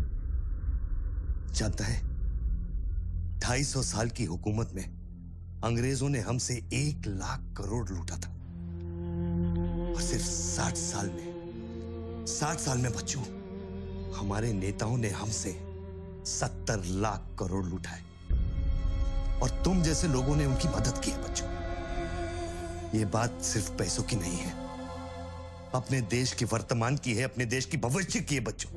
जानता है, 250 साल की हुकूमत में अंग्रेजों ने हमसे 1 लाख करोड़ लूटा था और सिर्फ 60 साल में बच्चों, हमारे नेताओं ने हमसे 70 लाख करोड़ लूटाए और तुम जैसे लोगों ने उनकी मदद की है बच्चों। ये बात सिर्फ पैसों की नहीं है, अपने देश के वर्तमान की है, अपने देश की भविष्य की है बच्चों।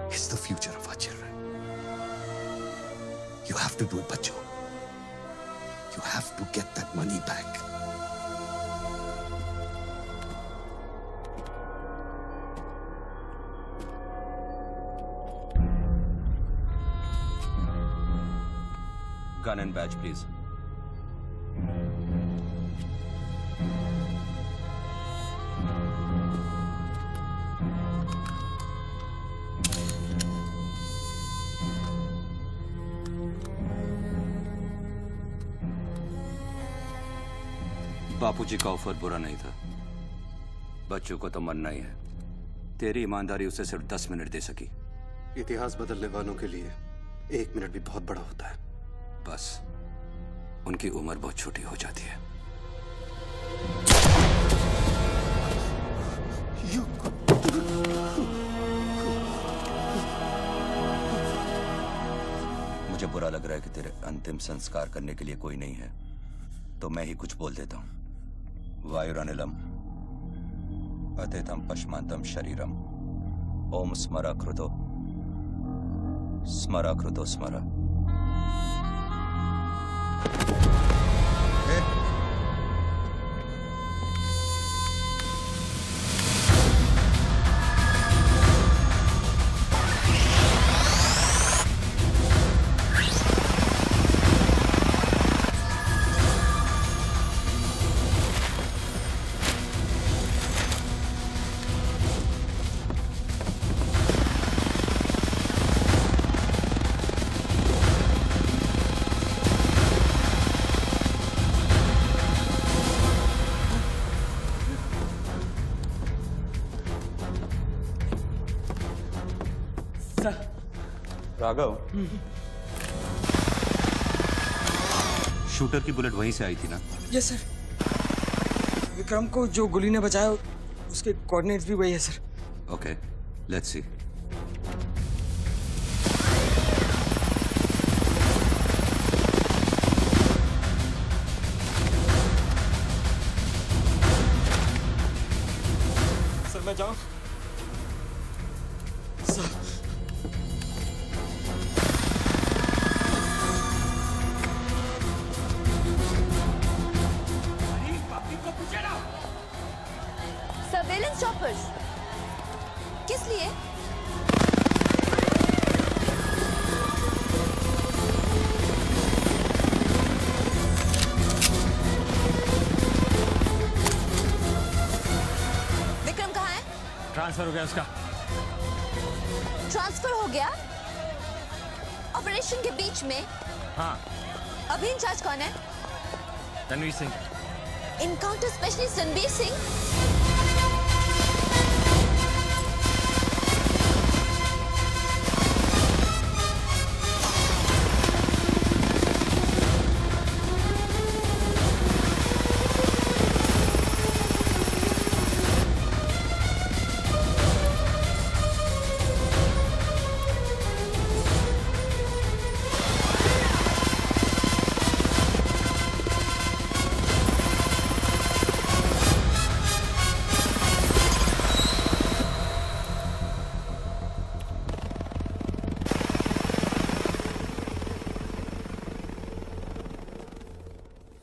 It's the future of our children. You have to do it बच्चों। You have to get that money back. Gun and badge, please. बापूजी का ऑफर बुरा नहीं था। बच्चों को तो मरना ही है। तेरी ईमानदारी उसे सिर्फ 10 मिनट दे सकी। इतिहास बदलने वालों के लिए 1 मिनट भी बहुत बड़ा होता है। बस उनकी उम्र बहुत छोटी हो जाती है। मुझे बुरा लग रहा है कि तेरे अंतिम संस्कार करने के लिए कोई नहीं है, तो मैं ही कुछ बोल देता हूं। वायुरनिलम अतिथम पश्मांतम शरीरम ओम स्मरा कृतो स्मरा कृतो स्मरा। राघव, शूटर की बुलेट वहीं से आई थी ना? Yes sir. विक्रम को जो गोली ने बचाया उसके कोऑर्डिनेट्स भी वही है sir. Okay, let's see. Sir मैं जाऊं? सर सर्वेलेंस चॉपर्स किस लिए? विक्रम कहाँ है? ट्रांसफर हो गया उसका। ट्रांसफर हो गया? ऑपरेशन के बीच में? हाँ। अभी इंचार्ज कौन है? Ranveer Singh. Encounter specialist Ranbir Singh?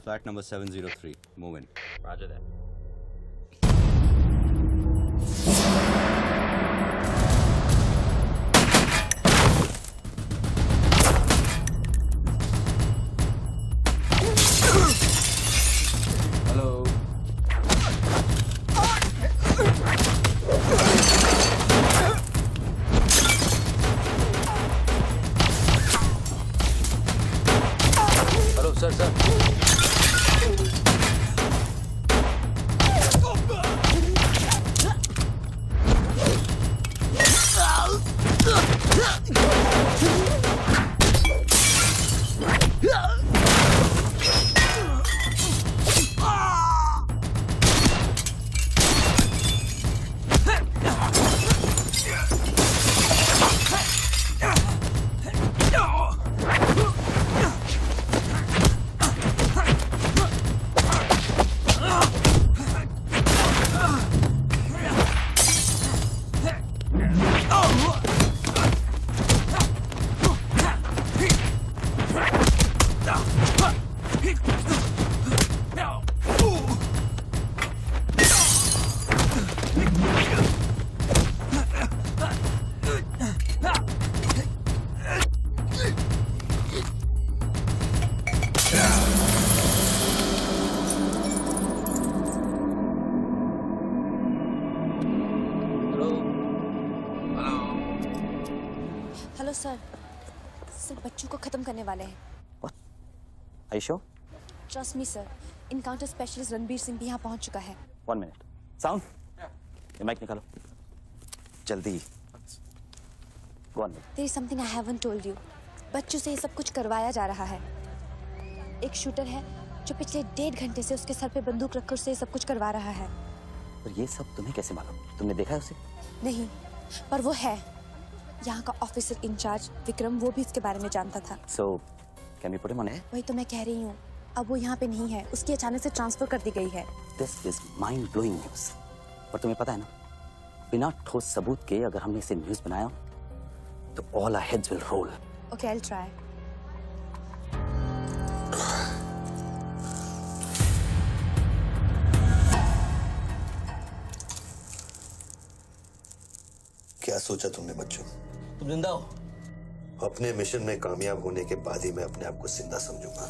Flat number 703. Move in. Roger that. Hello. Hello sir sir. Hello sir. Sir बच्चों को खत्म करने वाले हैं। Are you sure? Trust me sir. Encounter specialist Ranbir Singh भी यहाँ पहुँच चुका है। 1 minute. Sound? ये माइक निकालो जल्दी। Go on. There is something I haven't told you. बच्चों से ये सब कुछ करवाया जा रहा है। एक शूटर है जो पिछले 1.5 घंटे से उसके सर पे बंदूक रखकर उससे ये सब कुछ करवा रहा है। और ये सब तुम्हें कैसे मालूम? तुमने देखा है उसे? नहीं, पर वो है। यहाँ का ऑफिसर इंचार्ज विक्रम, वो भी इसके बारे में जानता था। So, can we put him on air? वही तो मैं कह रही हूँ, अब वो यहाँ पे नहीं है, उसकी अचानक से ट्रांसफर कर दी गई है। This is mind-blowing news. पर तुम्हें पता है ना, बिना ठोस सबूत के अगर हमने इसे न्यूज़ बनाया तो all our heads will roll. Okay, I'll try. क्या सोचा तुमने बच्चों? तुम जिंदा हो? अपने मिशन में कामयाब होने के बाद ही मैं अपने आप को जिंदा समझूंगा।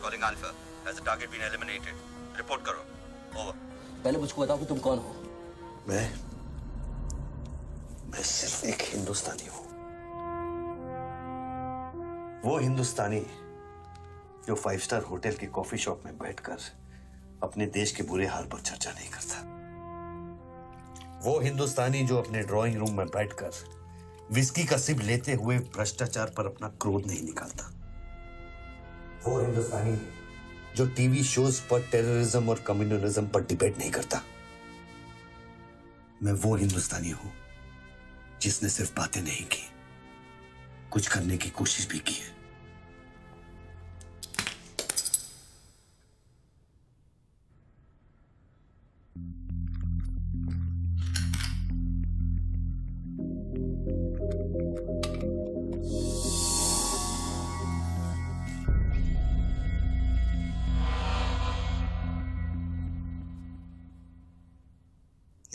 Calling Alpha. Has the target been eliminated? Report करो. Over. पहले मुझको बताओ कि तुम कौन हो? मैं सिर्फ एक हिंदुस्तानी हूं। वो हिंदुस्तानी जो 5 स्टार होटल के कॉफी शॉप में बैठकर अपने देश के बुरे हाल पर चर्चा नहीं करता। वो हिंदुस्तानी जो अपने ड्राइंग रूम में बैठकर विस्की का सिप लेते हुए भ्रष्टाचार पर अपना क्रोध नहीं निकालता। वो हिंदुस्तानी जो टीवी शोज पर टेररिज्म और कम्युनलिज्म पर डिबेट नहीं करता। मैं वो हिंदुस्तानी हूं जिसने सिर्फ बातें नहीं की, कुछ करने की कोशिश भी की है।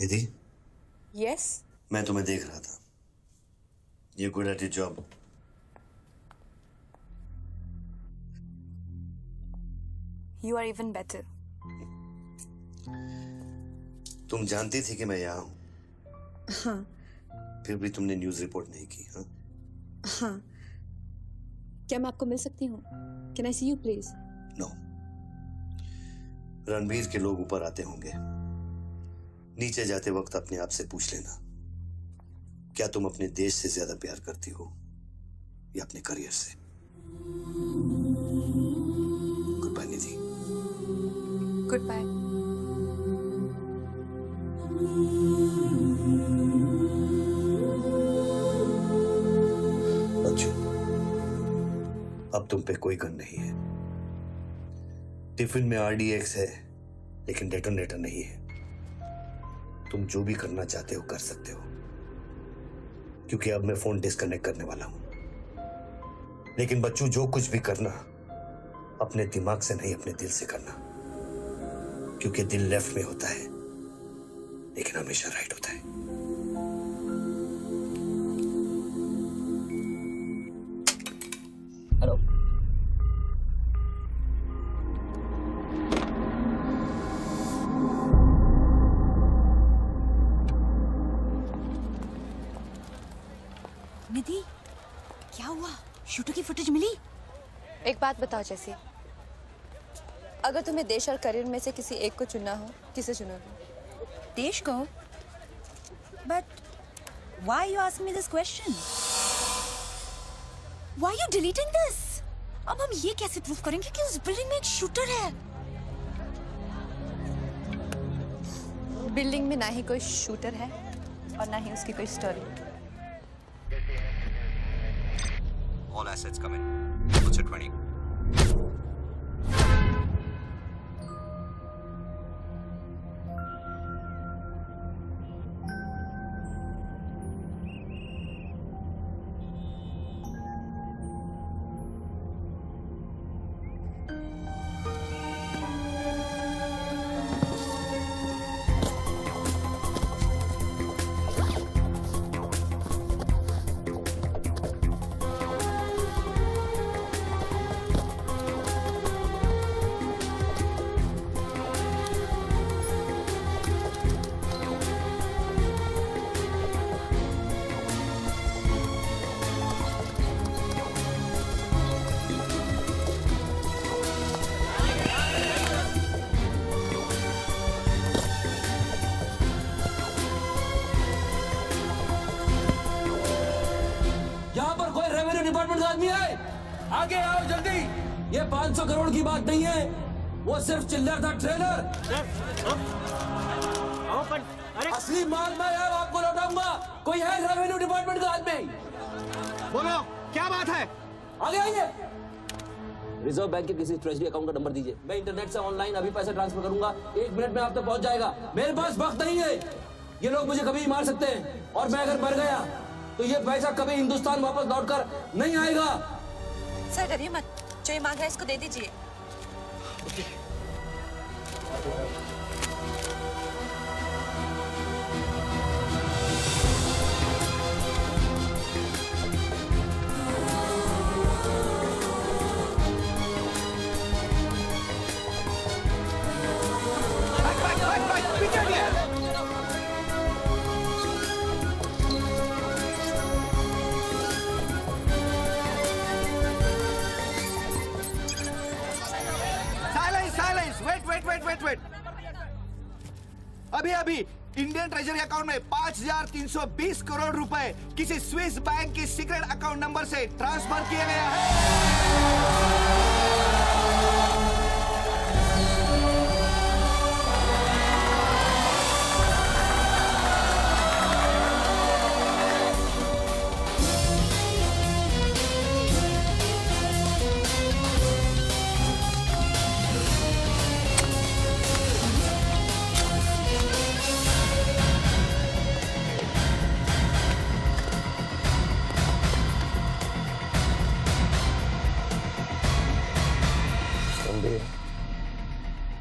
निधि, Yes? मैं तुम्हें देख रहा था। You're good at your job. You are even better. तुम जानती थी कि मैं यहाँ हूं, हाँ, फिर भी तुमने न्यूज़ रिपोर्ट नहीं की, हाँ? हाँ। क्या मैं आपको मिल सकती हूँ? Can I see you, please? No. Ranbir के लोग ऊपर आते होंगे। नीचे जाते वक्त अपने आप से पूछ लेना, क्या तुम अपने देश से ज्यादा प्यार करती हो या अपने करियर से? Goodbye Nidhi. Goodbye. बच्चों, अब तुम पे कोई गन नहीं है। टिफिन में RDX है, लेकिन डेटोनेटर नहीं है। तुम जो भी करना चाहते हो कर सकते हो, क्योंकि अब मैं फोन डिस्कनेक्ट करने वाला हूं। लेकिन बच्चों, जो कुछ भी करना अपने दिमाग से नहीं, अपने दिल से करना, क्योंकि दिल लेफ्ट में होता है लेकिन हमेशा राइट होता है। हेलो, निधि, क्या हुआ? शूटर की फुटेज मिली? एक बात बताओ जैसी, अगर तुम्हें देश और करियर में से किसी एक को चुनना हो, किसे चुनोगे? देश को? But why you ask me this question? Why you deleting this? अब हम ये कैसे प्रूव करेंगे कि उस बिल्डिंग में एक शूटर है? बिल्डिंग में ना ही कोई शूटर है और ना ही उसकी कोई story. All assets come in. What's at 20? आगे आओ जल्दी। ये 500 करोड़ की बात नहीं है, वो सिर्फ चिल्लर था, ट्रेलर। असली माल मैं आपको लौटाऊंगा। कोई है रेवेन्यू डिपार्टमेंट का आदमी? बोलो क्या बात है? आगे आइए। रिजर्व बैंक के किसी ट्रेजरी अकाउंट का नंबर दीजिए, मैं इंटरनेट से ऑनलाइन अभी पैसे ट्रांसफर करूंगा, 1 मिनट में आप तक पहुंच जाएगा। मेरे पास वक्त नहीं है, ये लोग मुझे कभी मार सकते हैं, और मैं अगर मर गया तो ये पैसा कभी हिंदुस्तान वापस लौटकर नहीं आएगा। सर डरिए मत, जो ये मांग रहा है इसको दे दीजिए। वेट। अभी इंडियन ट्रेजरी अकाउंट में 5,320 करोड़ रुपए किसी स्विस बैंक के सीक्रेट अकाउंट नंबर से ट्रांसफर किए गया है।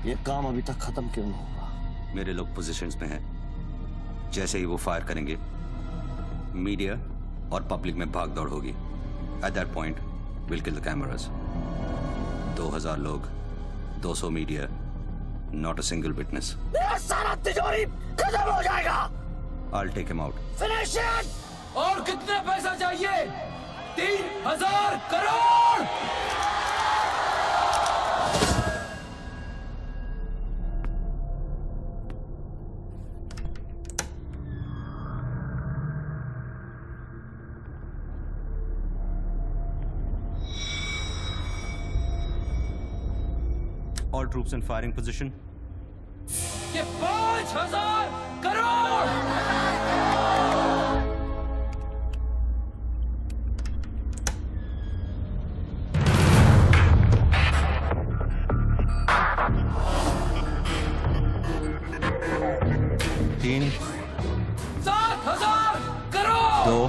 ये काम अभी तक खत्म क्यों नहीं हुआ? मेरे लोग पोजीशंस में हैं। जैसे ही वो फायर करेंगे, मीडिया और पब्लिक में भाग दौड़ होगी। At that point will kill the cameras. 2000 लोग, 200 media, not a single witness. सारा तिजोरी खत्म हो जाएगा। I'll take him out. Finish it. और कितने पैसा चाहिए? 3000 crore. All troops in firing position. ये 5000 करोड़। तीन, 7000 crore. 2,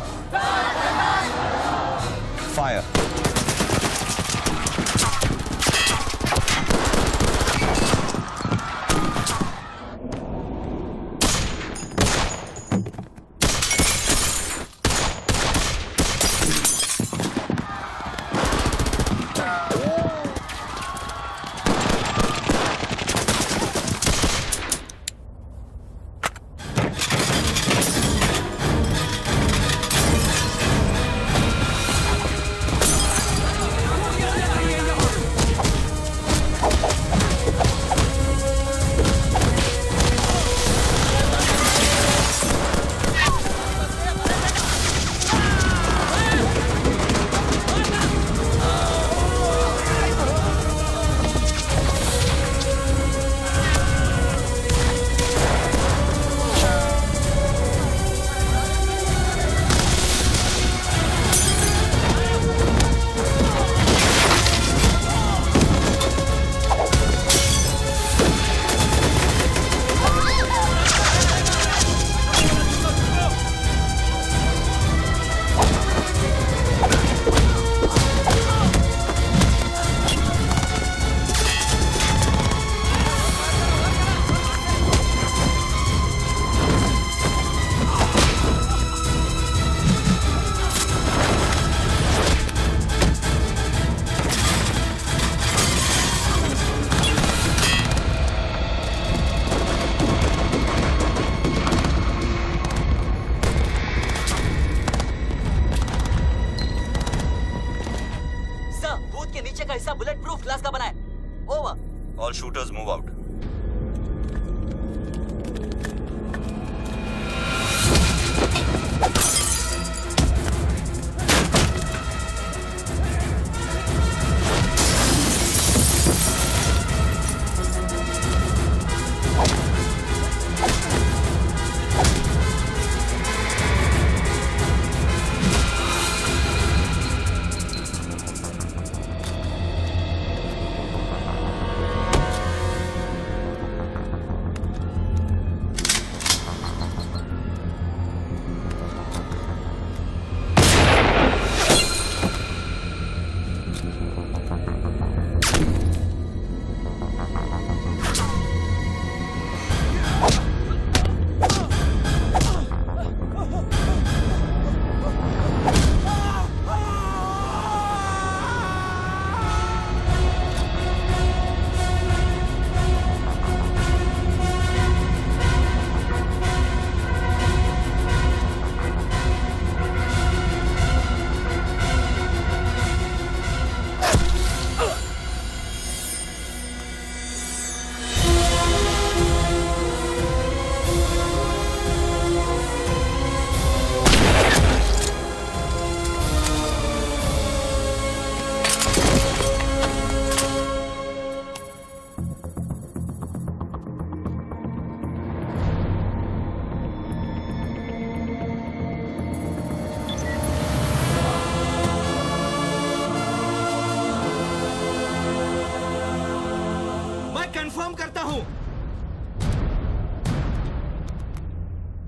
fire. Bullet proof glass का बना है। Over. All shooters move out. Confirm करता हूं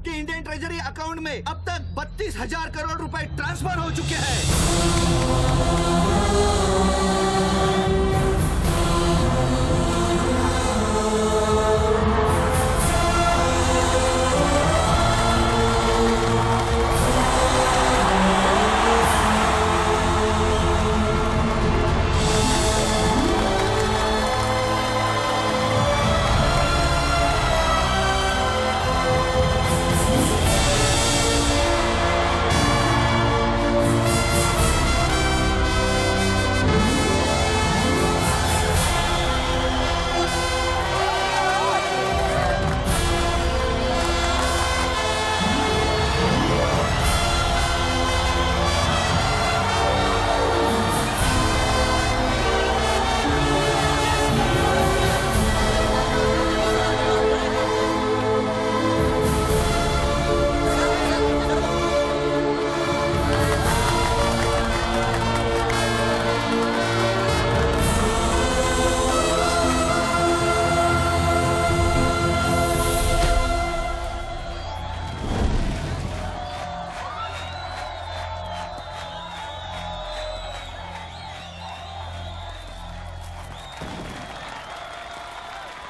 कि इंडियन ट्रेजरी अकाउंट में अब तक 32,000 करोड़ रुपए ट्रांसफर हो चुके हैं।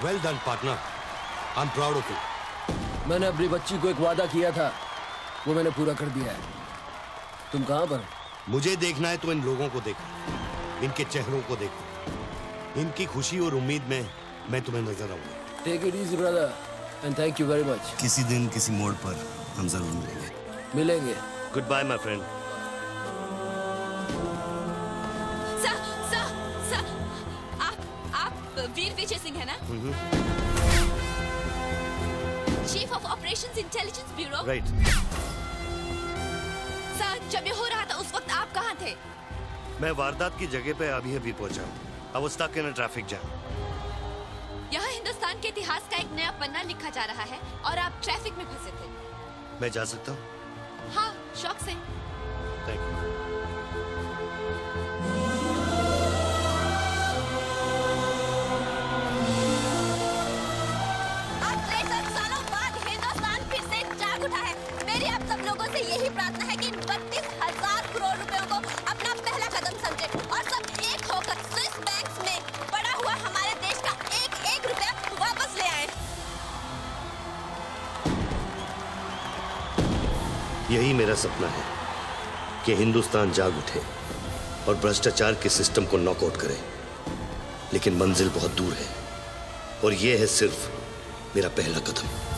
Well done, partner. I'm proud of you. मैंने अपनी बच्ची को एक वादा किया था, वो मैंने पूरा कर दिया है। तुम कहाँ पर? मुझे देखना है तो इन लोगों को देखो, इनके चेहरों को देखो, इनकी खुशी और उम्मीद में मैं तुम्हें नजर आऊंगा। Take it easy, brother, and thank you very much. किसी दिन किसी मोड़ पर हम जरूर मिलेंगे। Goodbye, my friend. सर, आप वीर विजय सिंह है ना? Chief of operations intelligence bureau. Right. Sir, जब ये हो रहा था उस वक्त आप कहाँ थे? मैं वारदात की जगह पे अभी पहुंचा हूँ। I was stuck in a traffic jam. यहाँ हिंदुस्तान के इतिहास का एक नया पन्ना लिखा जा रहा है और आप ट्रैफिक में फंसे थे। मैं जा सकता हूँ? हाँ, शौक से। Thank you. मेरी आप सब लोगों से यही प्रार्थना है कि 32,000 करोड़ रुपयों को अपना पहला कदम समझे और सब एक होकर स्विस बैंक्स में पड़ा हुआ हमारे देश का एक रुपया वापस ले आए। यही मेरा सपना है कि हिंदुस्तान जाग उठे और भ्रष्टाचार के सिस्टम को नॉकआउट करे, लेकिन मंजिल बहुत दूर है और यह है सिर्फ मेरा पहला कदम।